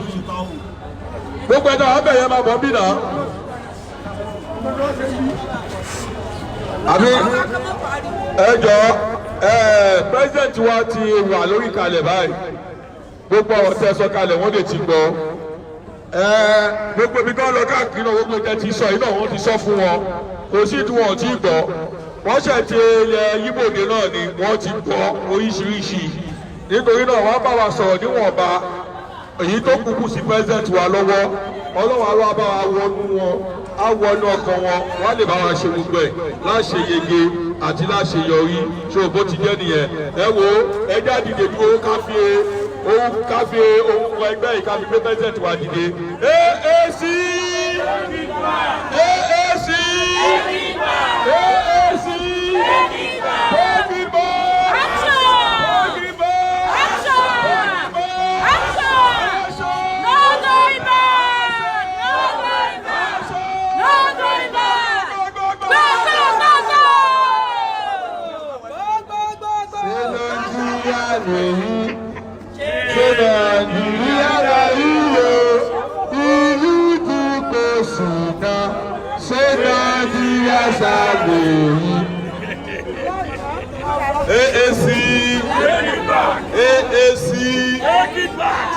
gbogbo ẹ̀dá àmì ẹ̀ máa bọ̀ bí náà. Àbí ẹjọ́ president wa ti wà lórí kalẹ̀ báyìí, gbogbo àwọn tẹ́ sọ kalẹ̀ wọ́n lè ti gbọ́. gbogbo ibi kan lọ káàkiri náà gbogbo ìjẹ ti sọ iná wọn ti sọ fún wọn kò sí tí wọn ti gbọ́ wọ́n ṣe ti ilẹ̀ yíbòde náà ni wọ́n ti gbọ́ oríṣiríṣi nítorí náà wọ́n bá wa sọ̀rọ̀ níwọ̀nba èyí tó kúkú sí president wa lọ́wọ́ ọlọ́run alọ́ bá wa wọnú wọn á wọnú ọkàn wọn wọ́n á lè bá wa ṣe gbogbo ẹ̀ láṣẹ yege àti láṣẹ yọrí ṣé bó ti jẹ́ nìyẹn ẹ wo ẹ jáde dúró káfíń ohun ẹgbẹ́ yìí káfíń pé president wa dìde AAC AAC AAC AAC,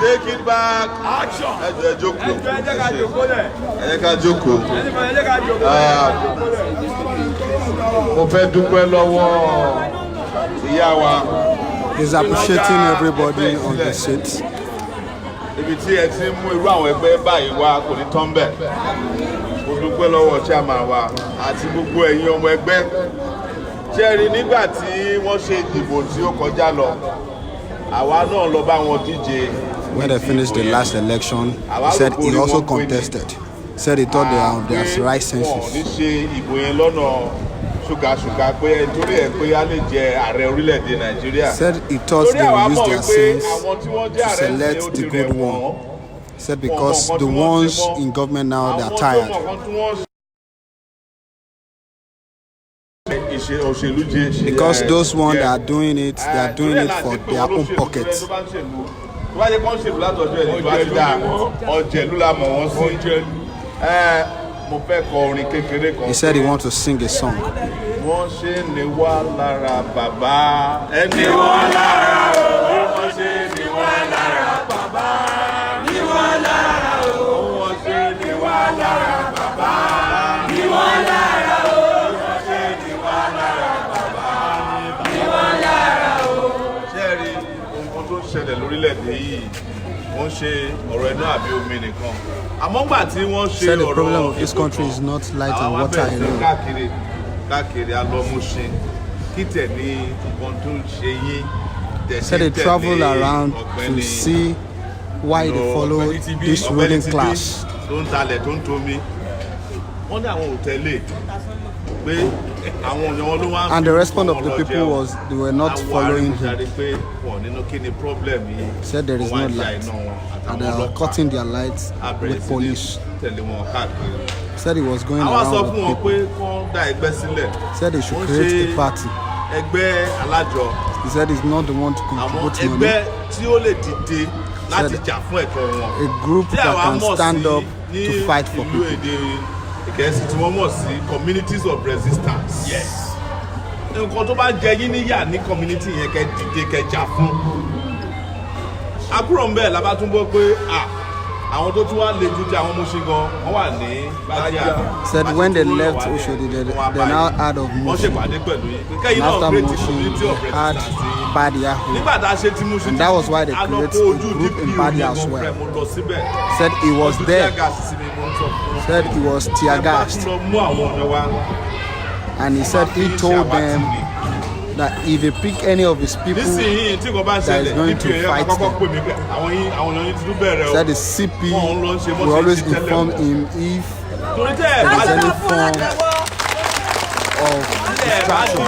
take it back. Action. Ẹ ká jókòó. Mo fẹ́ dúpẹ́ lọ́wọ́ ìyá wa. He's appreciating everybody on the seat. Ibi tí ẹ ti mú irú àwọn ẹgbẹ́ báyìí wá kò ní tán bẹ́ẹ̀. Mo dúpẹ́ lọ́wọ́ chairman wa àti gbogbo ẹ̀yin ọmọ ẹgbẹ́. Jerry nígbà tí wọ́n ṣe ìdìbò tí ó kọjá lọ àwa náà lọ bá wọn díje. When they finished the last election, he said he also contested. Said he thought they are of their right senses. ní ṣe ìbò yẹn lọ́nà ṣùgàṣùgà pé nítorí ẹ̀ pé a lè jẹ ààrẹ orílẹ̀-èdè Nàìjíríà. Said he thought they would use their sins to select the good one. Said because the ones in government now, they are tired. Because those ones that are doing it, they are doing it for their own pockets. He said he wants to sing a song. Said the problem of this country is not light and water alone. Said they travel around to see why they follow this ruling class. And the response of the people was they were not following him. Said there is no light and they are cutting their lights with police. Said he was going around with people. Said they should create a party. He said he's not the one to contribute money. Said a group that can stand up to fight for people. Communities of resistance. Yes. Nǹkan tó bá jẹ yín níyà ní community yẹn kẹ́ dìde kẹ́ jà fún. Àbúrò ń bẹ̀ la bá tún gbọ́ pé àwọn tó tún wá lè ju ti àwọn Mushin gan wọ́n wà ní Bájíà. Said when they left Oshodi, they now heard of Mushin. And after Mushin, they had Badia. And that was why they created a group in Badia as well. Said he was there. Said he was tear gassed. And he said he told them that if he pick any of his people that is going to fight them. Said the CP will always inform him if there is any form of distraction.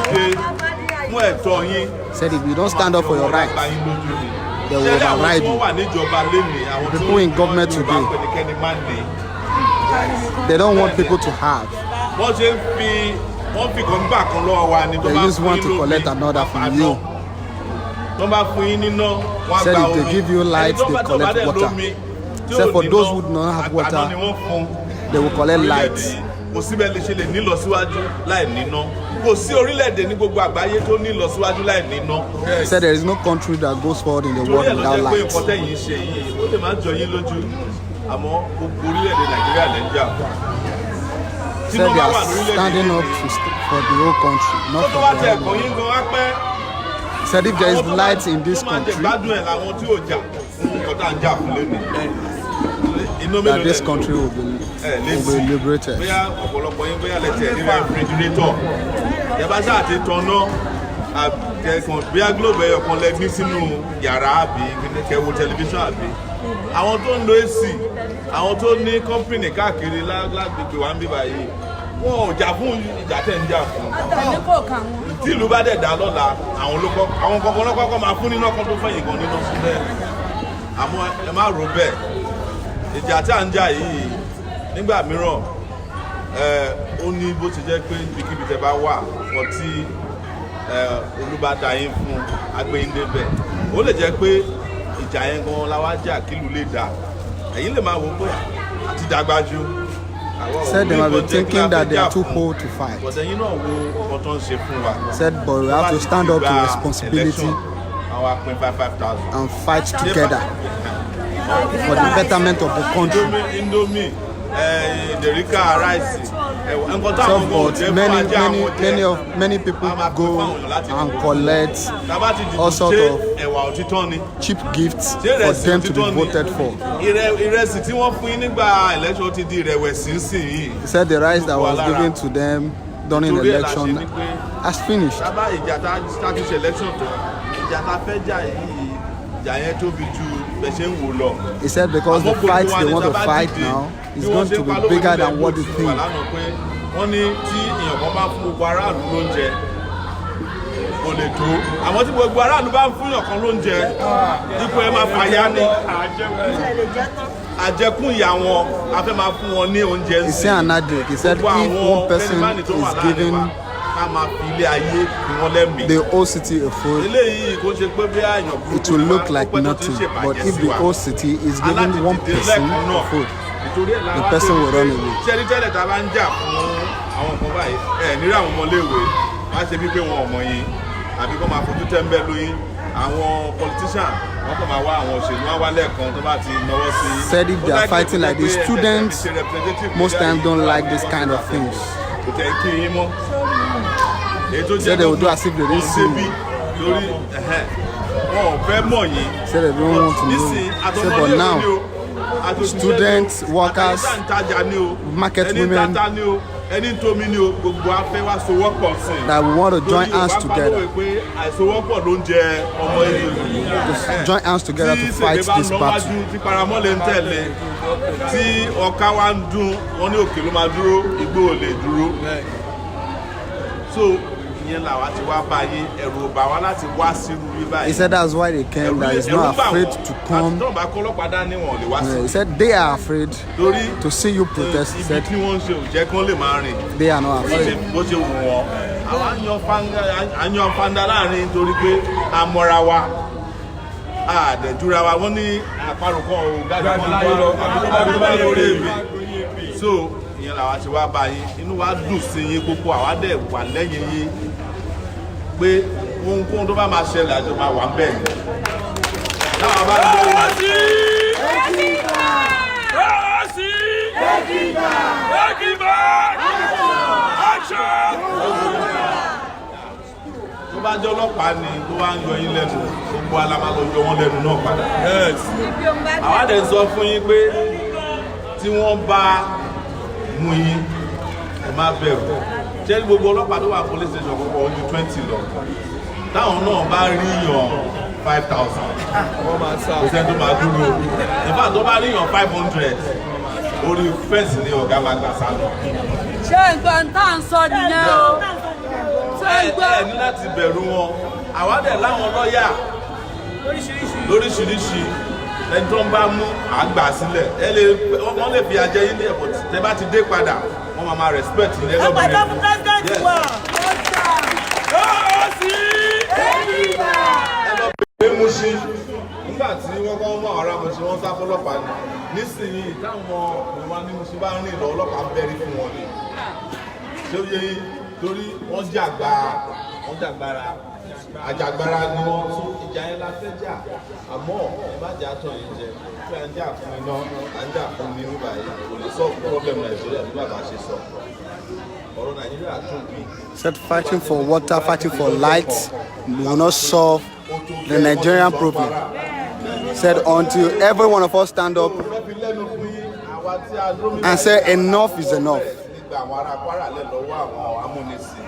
Said if you don't stand up for your rights, they will override you. People in government today, they don't want people to have. They just want to collect another from you. Said if they give you light, they collect water. Said for those who do not have water, they will collect light. Said there is no country that goes forward in the world without light. àmọ́ gbogbo orílẹ̀-èdè Nàìjíríà lẹ́ ń jà. Said they are standing up for the whole country, not for the government. Said if there is light in this country, that this country will be liberated. Bí a globe ẹyọ kan lẹ gbé sínú yàrá àbí kẹwo tẹlifíṣàn àbí àwọn tó ń lo AC àwọn tó ní kọ́mpìnì káàkiri lágbègbè wa ń bí báyìí wọn ò jà fún ìjà tẹ̀ ń jà fún. tí ìlú bá dẹ̀ dá lọ́la àwọn kọ̀ọ̀kan lọ́kọ́ máa fún nínú ọkàn tó fẹ̀yìn kan nínú sílẹ̀ àmọ́ ẹ má rò bẹ́ẹ̀ ìjà tí à ń jà yìí nígbà mìíràn ó ní bó ti jẹ́ pé ibikíbi tẹ bá wà ọtí olùbàdàn yín fún agbẹ́yìndé bẹ́ẹ̀ ó lè jẹ́ pé ìjà yẹn gan la wá jà kílù lè dà ẹ̀yin lè máa wò pé àti dàgbà jù. Said they might be thinking that they are too old to fight. But ẹ̀yin náà wo ọkàn tó ń ṣe fún wa. Said but we have to stand up to responsibility and fight together for the betterment of the country. Indomie, Derika rice. So, but many people go and collect all sort of cheap gifts for them to be voted for. He said the rice that was given to them during the election has finished. He said because the fight they want to fight now is going to be bigger than what they think. Wọ́n ní tí èèyàn kan bá fún gbogbo aráàlú lóúnjẹ kò lè tó àmọ́ tí gbogbo aráàlú bá ń fún èèyàn kan lóúnjẹ dípò ẹ máa fàyà ní àjẹkùn ìyà wọn a fẹ́ máa fún wọn ní oúnjẹ He said another. He said if one person is given the whole city a food, it will look like nothing. But if the whole city is given one person a food, the person will run away. Ṣẹ́rí tẹ́lẹ̀ tá a bá ń jà fún àwọn nǹkan báyìí nírí àwọn ọmọléèwé má ṣe bí pé wọn ọmọ yín àbí kó máa fojú tẹ́ńbẹ́ lóyún àwọn politician wọ́n kàn máa wá àwọn òṣèlú wọn wá lẹ́ẹ̀kan tó bá ti náwó sí. Said if they are fighting like this, students most times don't like this kind of things. Kò tẹ̀ kí yín mọ́. Said they will do as if they didn't see you. Lórí wọn ò fẹ́ mọ̀ yín. Said they don't want to know. Said but now students, workers, market women, that we want to join hands together. Join hands together to fight this battle. So he said that's why they came, that he's not afraid to come. He said they are afraid to see you protest. He said they are not afraid. So ìyẹn làwa ṣe wá báyìí inú wa dùn sí yín púpọ̀ àwa dẹ̀ wà lẹ́yìn yín pé ohunkóhun tó bá máa ṣẹlẹ̀ àjọ máa wà ń bẹ̀ ni. Táwọn bá ń gbé wọn. Tó bá jẹ́ ọlọ́pàá ni tó wá ń yọ yín lẹ́nu gbogbo alámà lọ yọ wọ́n lẹ́nu náà padà. Àwa dẹ̀ sọ fún yín pé tí wọ́n bá mú yín ẹ má bẹ̀rù ṣé gbogbo ọlọ́pàá tó wà police station kọ́kọ́ ojú 20 lọ táwọn náà bá rí yàn 5,000 kò sẹ́ni tó máa dúró ìfà tó bá rí yàn 500 orí fẹ́ǹsì ni ọ̀gá máa gbà sálọ. ṣé nǹkan tá à ń sọ nìyẹn o ṣé ń gbọ́. ẹ ní láti bẹ̀rù wọn àwa dẹ̀ láwọn lọ́ọ̀yà lóríṣiríṣi ẹni tó ń bá mú àgbà sílẹ̀ wọ́n lè fi ajẹ́ yín ní ẹ̀bọ̀ tẹ́ bá ti dé padà wọ́n máa respect ilé lọ́bìnrin. ẹ pàdé fún president wa. ẹ lọ bèèrè Mushin nígbà tí wọ́n kọ́ mọ́ àwọn ará Mushin wọ́n sá fọlọ́pàá ni nísìnyí táwọn ọmọ ní Mushin bá ń rìn lọ ọlọ́pàá ń bẹ́rí fún wọn ni. ṣé ó yẹ yín torí wọ́n jàgbára àjàgbara ni wọ́n tún ìjà yẹn la fẹ́ jà àmọ́ ẹ má jà tán yìí jẹ pé à ń jà fún iná à ń jà fún ní nígbà yìí kò lè sọ problem Nàìjíríà bí bàbá ṣe sọ ọ̀rọ̀ Nàìjíríà tún bí. Said fighting for water, fighting for light will not solve the Nigerian problem. Said until every one of us stand up and say enough is enough. nígbà àwọn ará Kwara lè lọ́wọ́ àwọn amúnisìn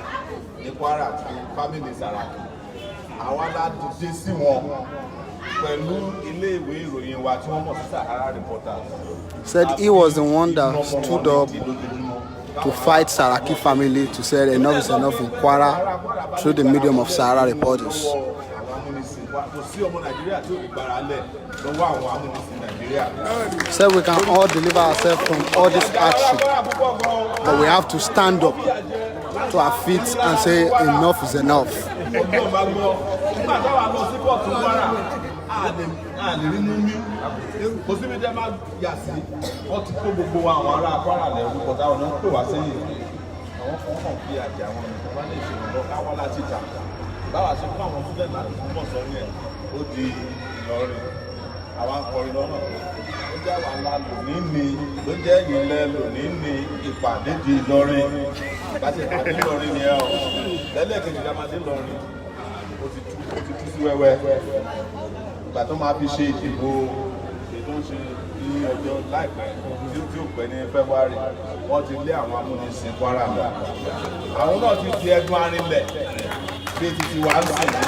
ní Kwara àti fámìlì Sàràkí àwọn aládùúgbò sí wọn pẹ̀lú ilé ìwé ìròyìn wa tí wọ́n mọ̀ sí Sahara Reporters. Said he was the one that stood up to fight Saraki family to say enough is enough in Kwara through the medium of Sahara Reporters. Said we can all deliver ourselves from all this action, but we have to stand up to our feet and say enough is enough. kò síbi jẹ́ máa yà sí wọ́n ti kó gbogbo àwọn ará Kwara lẹ́rú kọjá ọ̀nà ń pè wá sẹ́yìn àwọn kan kàn fi àjẹ àwọn ènìyàn bá lè ṣe ìrànlọ́ káwọ́ láti ìta báwa ṣe fún àwọn student láti fún mọ̀ sọ́yìn ẹ̀ ó di Ìlọrin àwọn akọrin lọ́nà ó jẹ́ àwọn ńlá lòní ni ló jẹ́ ìlẹ̀ lòní ni ìpàdé di Ìlọrin láti ìpàdé Ìlọrin ni ẹ ọ lẹ́lẹ́kejì ká máa dé Ìlọrin ó ti tú sí wẹ́wẹ́ ìgbà tó máa fi ṣe ìdìbò ètò ń ṣe ní ọjọ́ láìpẹ́ tí ó pẹ́ ní February wọ́n ti lé àwọn amúnisìn Kwara lọ àwọn náà ti fi ẹdun arinlẹ̀ bí ti ti wà ń sìn ní.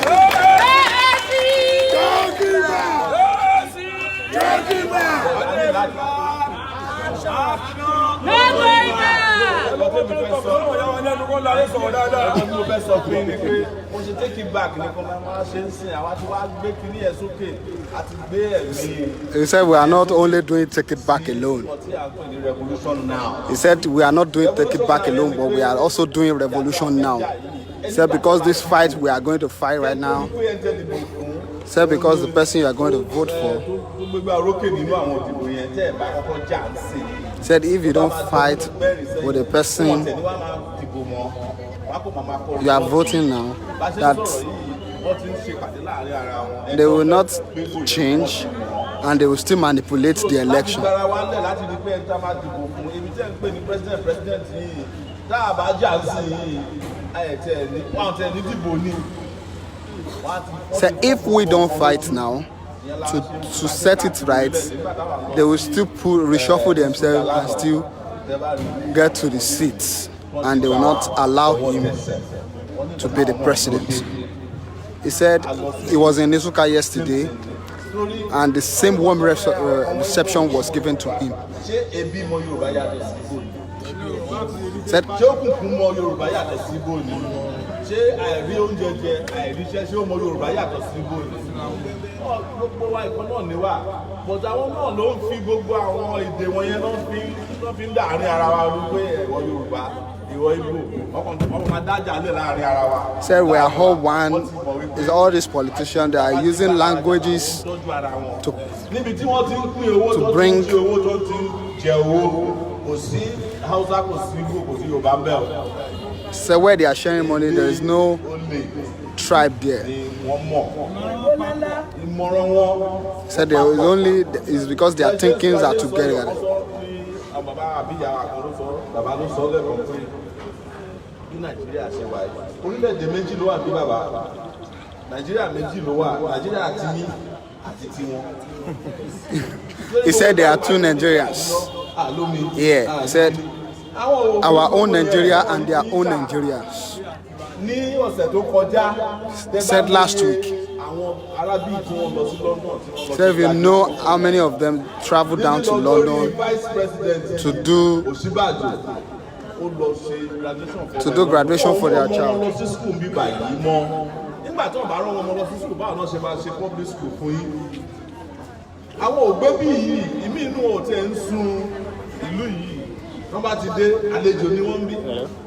mo fẹ́ sọ pé ní pé mo ṣe take it back ní kan máa ṣe ń sìn àwa tí wàá gbé kíní ẹ̀ sókè àti gbé ẹ̀mí. He said we are not only doing take it back alone. He said we are not doing take it back alone, but we are also doing revolution now. He said because this fight we are going to fight right now. He said because the person you are going to vote for. He said if you don't fight with the person you are voting now, that they will not change and they will still manipulate the election. So if we don't fight now to set it right, they will still reshuffle themselves and still get to the seats, and they will not allow him to be the president. He said he was in Isuka yesterday and the same warm reception was given to him. Said, but àwọn náà ló ń fi gbogbo àwọn èdè wọn yẹn ló fi ń dàárín ara wa wípé ẹ̀wọ̀ Yorùbá ìwọ Ìgbò ọkàn máa dájà lé láàrin ara wa. Said we are all one. It's all these politicians that are using languages to bring. So where they are sharing money, there is no tribe there. Said there is only is because their thinkings are together. He said there are two Nigerians. Yeah, he said our own Nigeria and their own Nigerians. Said last week. Said if you know how many of them traveled down to London to do graduation for their child. Nọ́mbà ti dé àlejò ni wọ́n ń bí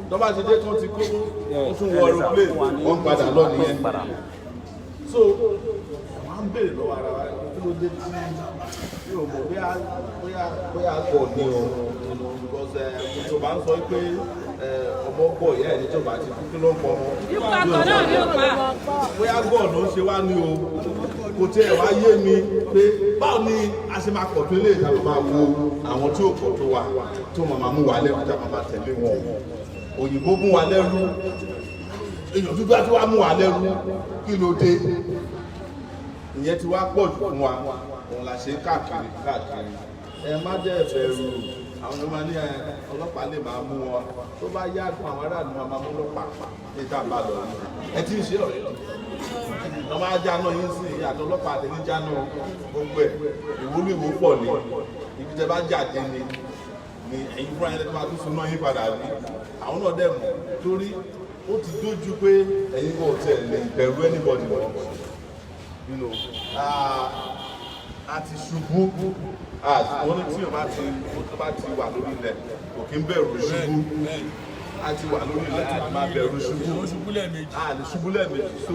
nọ́mbà ti dé tí wọ́n ti kó wọ́n tún wọ aeroplane wọ́n padà lọ nìyẹn. So wọ́n á ń béèrè lọ́wọ́ ara wa kí ló ló dé tí mi ò mọ̀ bóyá gọ̀ ni o because tó bá ń sọ pé ọmọ gọ̀ ìyá ẹ̀ ní tó bá ti kú kí ló ń pọ̀ ọmọ. ipa kan náà ni ó pa. bóyá gọ̀ ló ń ṣe wá ní o kò tiẹ̀ wá yé mi pé báwo ni a ṣe máa pọ̀ tó lè ká máa wo àwọn tí ò pọ̀ tó wa tó máa mú wa lẹ́rú tá máa tẹ̀lé wọn òyìnbó mú wa lẹ́rú èèyàn dúdú àti wá mú wa lẹ́rú kí ló dé ìyẹn ti wá pọ̀ jù fún wa òun la ṣe káàkiri ẹ má dẹ́ bẹ̀rù àwọn ọmọ ní ọlọ́pàá lè máa mú wọn tó bá yá fún àwọn aráàlú wọn máa mú ọlọ́pàá ní ìta bá lọ ẹ ti ń ṣe ọ̀rẹ́ wọ́n máa jáná yín sí àti ọlọ́pàá àtẹ̀lé jáná gbogbo ẹ̀ ìwúlò ìwò pọ̀ ní ibi tẹ bá jáde ni ẹ̀yin fúnra yẹn tó máa tún súná yín padà rí àwọn náà dẹ̀ mọ̀ torí ó ti dójú pé ẹ̀yin kò tẹ̀ lè bẹ̀rù anybody lọ a ti ṣubú wọ́n ní tí o bá ti wà lórí ilẹ̀ kò kí ń bẹ̀rù ṣubú a ti wà lórí ilẹ̀ a ti máa bẹ̀rù ṣubú a lè ṣubú lẹ́ẹ̀mejì so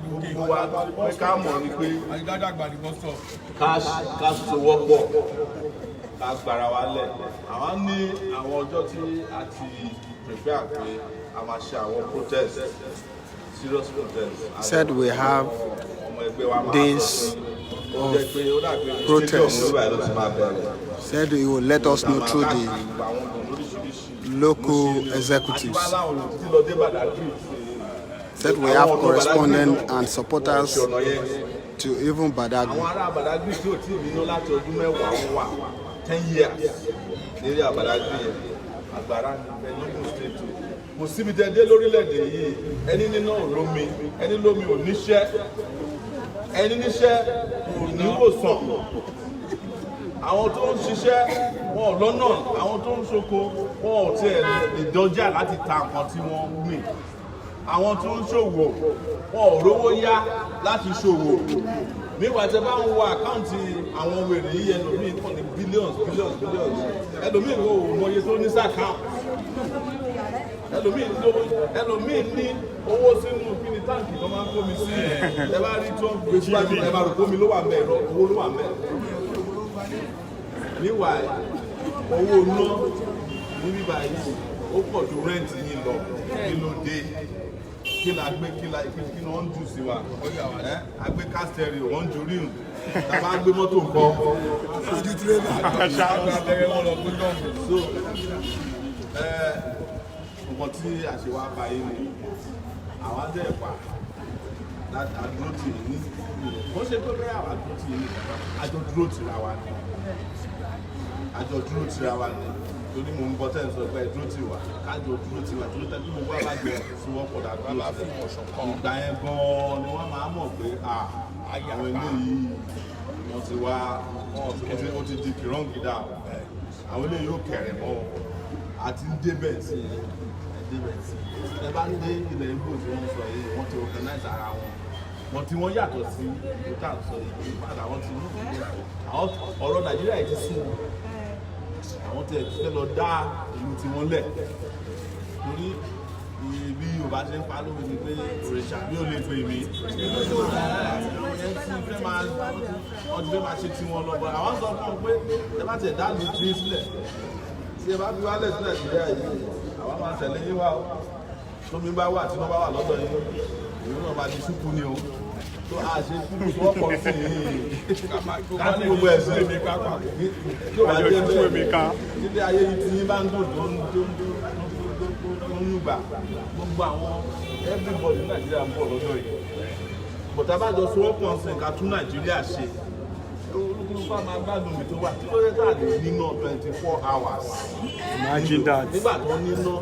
gbogbo wa pé ká mọ̀ ni pé ká so wọ́pọ̀ ká gbára wa lẹ̀ àwọn ní àwọn ọjọ́ tí a ti prepare pé a máa ṣe àwọn protest serious protest. Said we have days of protest. Said he will let us know through the local executives. Said we have correspondents and supporters to even Badagry. 10 years ní Badagry kò síbi tẹ́ dé lórílẹ̀‐èdè yìí ẹni níná ò lómi ẹni lómi ò níṣẹ́ ẹni níṣẹ́ ò níwòsàn àwọn tó ń ṣiṣẹ́ wọn ò lọ́nà àwọn tó ń ṣoko wọn ò tiẹ̀ lè dọjà láti ta nǹkan tí wọ́n gbìn àwọn tó ń ṣòwò wọn ò rówó yá láti ṣòwò nígbà tí ẹ bá ń wo àkáǹtì àwọn wèrè yìí ẹlòmíì kàn ní billions ẹlòmíì kò mọye tó ní sàkáǹtì ẹlòmíì ní owó sínú kíni táǹkì tó máa ń kómi sí ẹ bá rí tó ń gbé síwájú ẹ bá rò kómi ló wà mẹ owó ló wà mẹ níwà owó ná níbí báyìí ó pọ̀ ju rẹ́ǹtì yìí lọ kí ló dé kí la gbé kí ni wọ́n ń jù sí wa a gbé kásítẹ́rì wọ́n ń ju ríùn tàbá gbé mọ́tò nǹkan ojú tirẹ́là abẹ́rẹ́ wọn lọ gbé dọ́ọ̀mù so nǹkan tí àṣewá báyìí ni àwa dẹ̀ pa àdúró tì ní ó ṣe pé bẹ́ẹ̀ àwa dúró tì ní àjọ dúró tìra wa ni torí mo ń bọ́ tẹ́ ń sọ pé dúró tì wá kájọ dúró tì wá torí tẹ́lẹ̀ gbogbo alájọ ìfowópamọ́ dàgbà láti ìgbà yẹn gan-an ni wọ́n máa mọ̀ pé àwọn eléyìí wọ́n ti wá ó ti di kìrọ́ǹgìdá àwọn eléyìí yóò kẹ̀rẹ̀ mọ́ àti débẹ̀ sí ẹ bá dé ilẹ̀ Ìgbò tí wọ́n sọ yìí wọ́n ti organize ara wọn tí wọ́n yàtọ̀ sí ìta sọ yìí padà wọ́n ti mú ọ̀rọ̀ Nàìjíríà yìí ti sún wọn àwọn tẹ̀ fẹ́ lọ dá ìlú tí wọ́n lẹ̀ torí bí Yorùbá ṣe ń pa lórí ni pé òrìṣà bí ó lè pè mí wọ́n ti fẹ́ máa ṣe tí wọ́n lọ bọ̀ àwọn sọ fún ọ pé ẹ bá tẹ̀ dá ìlú tí sílẹ̀ tí ẹ bá fi wálẹ̀ sí Nàìjíríà yìí àwọn máa tẹ̀lé yín wá o tómi bá wà tí wọ́n bá wà lọ́dọ̀ yín ìlú náà máa di ṣùkú ni o tó a ṣe kúrú tí wọ́n pọ̀ sí yìí káàkiri gbogbo ẹ̀sìn tí ó bá jẹ́ bẹ́ẹ̀ nílé ayé yìí tí yín bá ń dùn tó ń yùgbà gbogbo àwọn everybody ní Nàìjíríà ń bọ̀ lọ́dọ̀ yìí bọ̀tá bá jọ sọ wọ́n pọ̀ sí ká tún Nàìjíríà ṣe olùkúlùkọ́ máa gbádùn mi tó wà tí ó yẹ ká lè níná 24 hours. Imagine that. Nígbà tó níná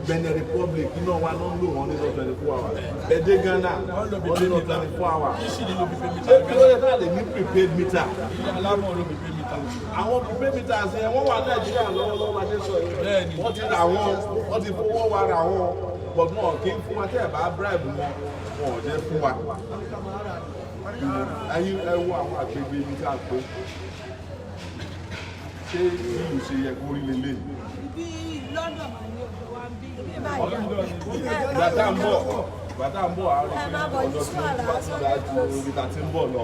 Benin Republic iná wa náà ń lò wọ́n níná 24 hours. Ẹ̀dẹ́ Ghana wọ́n níná 24 hours. Ṣé kí ó yẹ ká lè ní prepaid meter? Àwọn prepaid meters yẹn wọ́n wà Nàìjíríà lọ́wọ́lọ́wọ́ bá ṣe sọ yìí. Wọ́n ti rà wọ́n ti fowó wa rà wọ́n. But náà kí n fún wa tẹ́ ẹ̀ bá bribe wọn ò jẹ́ fún wa. Ẹyin ẹ wo àwọn àgbègbè ibi tí a pé ṣé ìlú ṣe yẹ kó rí lélẹ̀. Bí London máa ní ọ̀dọ̀ wa ń bí. Ìgbà tá ń bọ̀ bàtà ń bọ̀ àárín ọjọ́ tí wọ́n bá ti dáa ju ibi tá a ti ń bọ̀ lọ.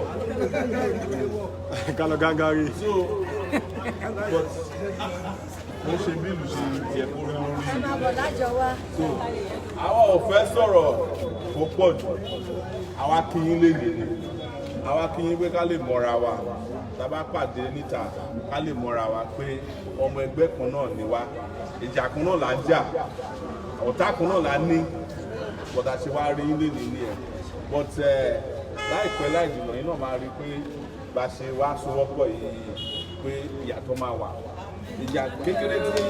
kálọ̀ gángárì. so but mo ṣe bí ìlú ṣe yẹ kó rí lórí. ẹ máa bọ̀ lájọ wa. so àwa ò fẹ́ sọ̀rọ̀ tó pọ̀ jù àwa kí yín lè lè àwa kí yín pé ká lè mọ́ra wa tá a bá pàdé níta ká lè mọ́ra wa pé ọmọ ẹgbẹ́ kan náà ni wá ìjà kan náà là ń jà ọ̀tá kan náà là ń ní bọ̀dà ṣe wá rí ilé nílé ẹ̀ but láìpẹ́ láì jìnnà yín náà máa rí pé bá ṣe wá sowọ́pọ̀ yìí pé ìyàtọ̀ máa wà ìjà kékeré tí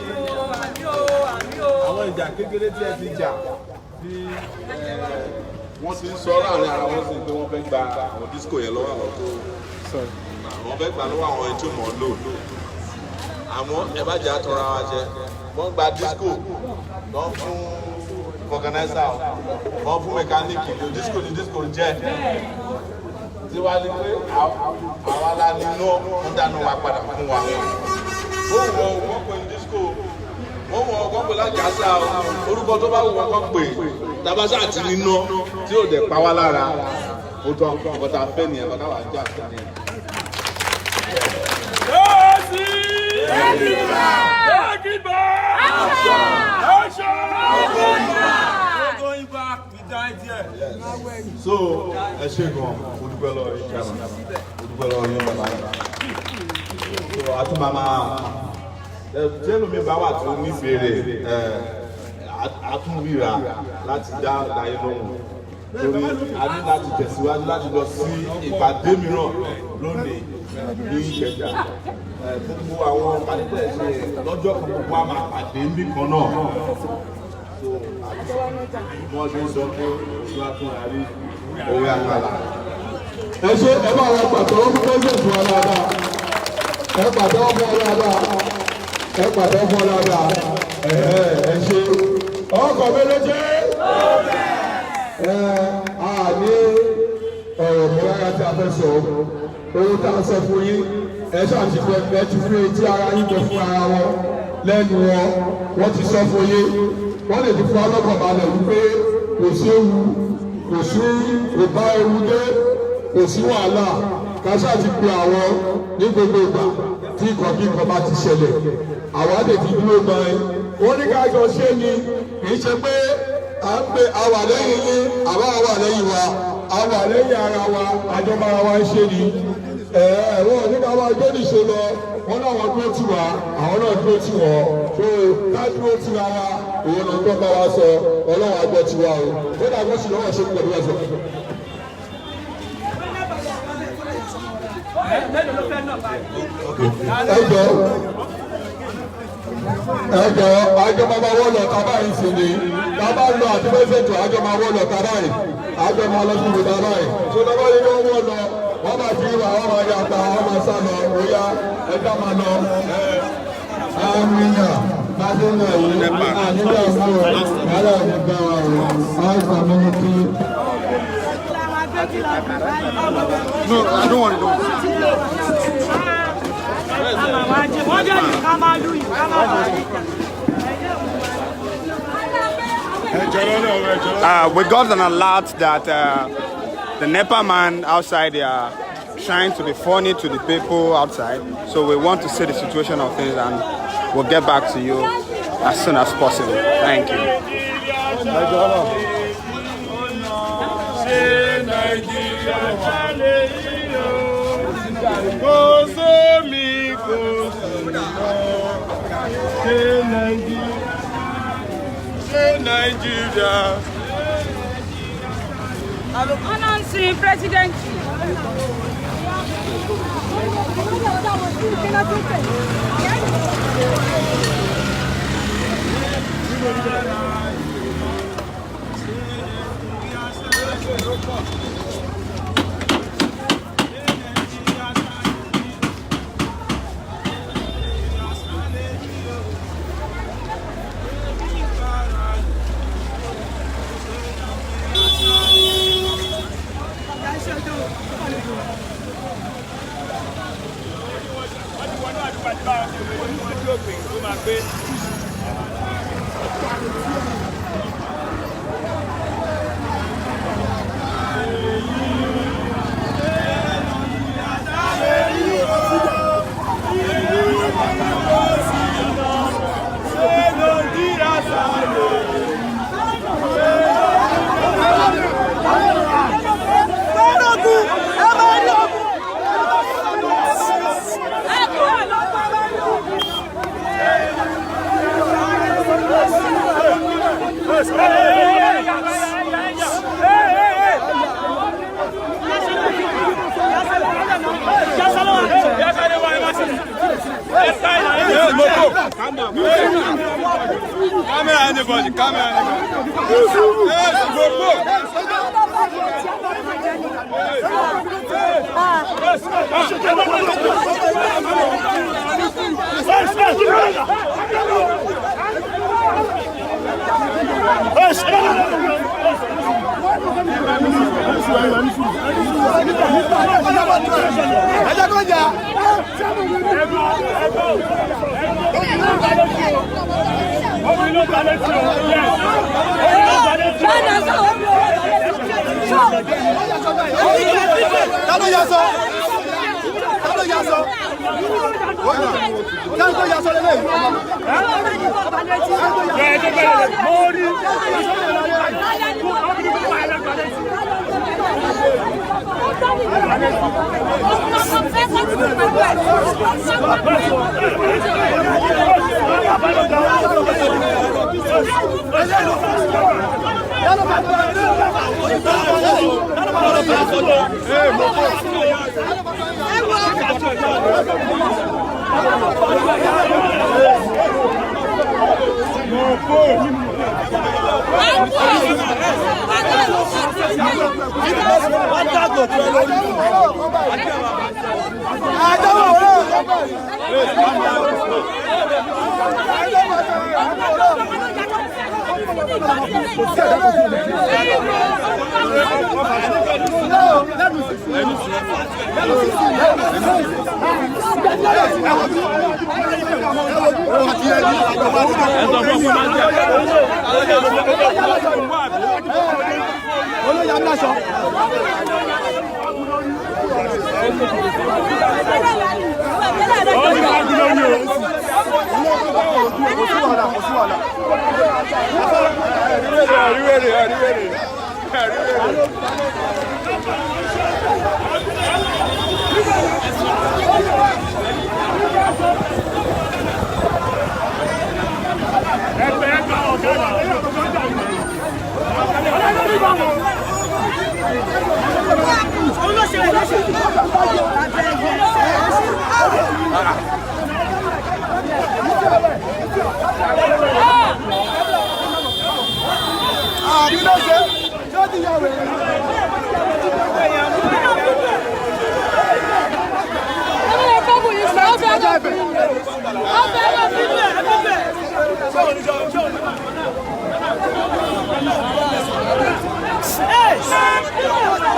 àwọn ìjà kékeré tí ẹ ti jà bí wọ́n ti ń sọ láàrin ara wọn sí pé wọ́n fẹ́ gba àwọn disco yẹn lọ́wọ́ àwọn tó wọ́n fẹ́ gbà lọ́wọ́ àwọn ẹni tó mọ̀ ọ́ lò àmọ́ ẹ bá jà tọrọ ara jẹ wọ́n gba disco wọ́n fún organizer wọ́n fún mẹkáníìkì ní disco jẹ́ tí wàá ní pé àwa la ní iná ń dáná wa padà fún wa wọ́n wọ wọ́n pè ní disco wọ́n wọ ọkọ̀ pé láti àṣà orúkọ tó bá wù wọ́n kọ́ pé tabasa àti níná tí ò dẹ̀ pa wá lára ó tán ọkọ̀ tá a fẹ́ nìyẹn bàtà wà á jà fún mi. So ẹ ṣe gan olùgbẹ́ lọ rí kíá olùgbẹ́ lọ rí bàbá yìí so àtúmọ̀ máa jẹ́nu mi bá wà tó ní fèrè àtúnríra láti dá láyé lóhùn torí a ní láti tẹ̀síwájú láti lọ sí ìpàdé mìíràn lónìí ní Ìkẹjà gbogbo àwọn pàdé ṣe lọ́jọ́ kan gbogbo a máa pàdé níbì kan náà wọ́n ṣe ń sọ pé oṣù àtúnrarí òwe àkàlà. ẹ ṣe ẹ bá wọn pàtẹ́wọ́ fún president wa dáadáa ẹ pàtẹ́wọ́ fún ọ dáadáa ẹ pàtẹ́wọ́ fún ọ dáadáa ẹ ṣe ọkọ̀ méjèèjì a ní ọ̀rọ̀ mọ́lára tí a fẹ́ sọ owó tá a sọ fún yín ẹ ṣáàtì fún ẹ ti fún etí ara yín jọ fún ara wọn lẹ́nu wọn wọ́n ti sọ fún yín wọ́n lè ti fún ọlọ́kàn balẹ̀ wípé kò sí ewu kò sí ìbá ewu dé kò sí wàhálà káṣá ti pe àwọn ní gbogbo ìgbà tí ìkọ̀kíkọ̀ bá ti ṣẹlẹ̀ àwa lè fi dúró gan ẹ wọ́n ní ká jọ ṣé ni kì í ṣe pé à ń pe àwà lẹ́yìn yín àwa àwà lẹ́yìn wa àwà lẹ́yìn ara wa àjọba ara wa ń ṣe ni wọ́n ní ká máa gbé nìṣó lọ wọ́n náà wọ́n dúró tì wá àwọn náà dúró tì wọ́n so ká dúró tì wá wa òun náà tó bá wa sọ ọlọ́run àgbọ̀ tì wá o ó dàgbọ́ sí lọ́wọ́ ṣe pẹ̀lú ẹ̀sọ́. ẹjọ àjọ máa bá wọ́n lọ tábà yìí sí ni tábà lọ àti pẹ́sẹ̀tì àjọ máa wọ́n lọ tábà yìí àjọ máa lọ sí ìlú tábà yìí tó lọ́wọ́ yìí wọ́n wọ́n lọ wọ́n máa fi wà wọ́n máa yàtọ̀ wọ́n máa sá lọ òyà ẹ̀ka máa lọ. amina bàtẹ́nà yìí àníbà fún ọ wàhálà nígbà wà wọ́n àwọn community. No, I don't want to do it. We got an alert that the NEPA man outside they are trying to be funny to the people outside. So we want to see the situation of things and we'll get back to you as soon as possible. Thank you. Nigeria. Announcing President. Camera anybody, camera anybody.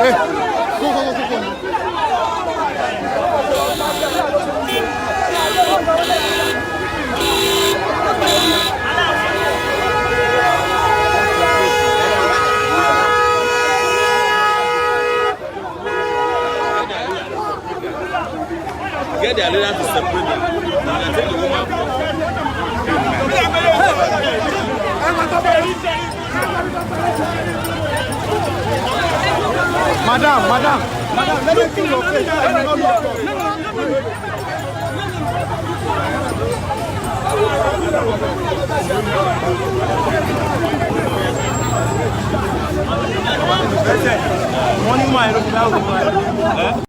Hey, go. Get their leader to separate them. And take the woman. Madam, let me see your face. Morning, my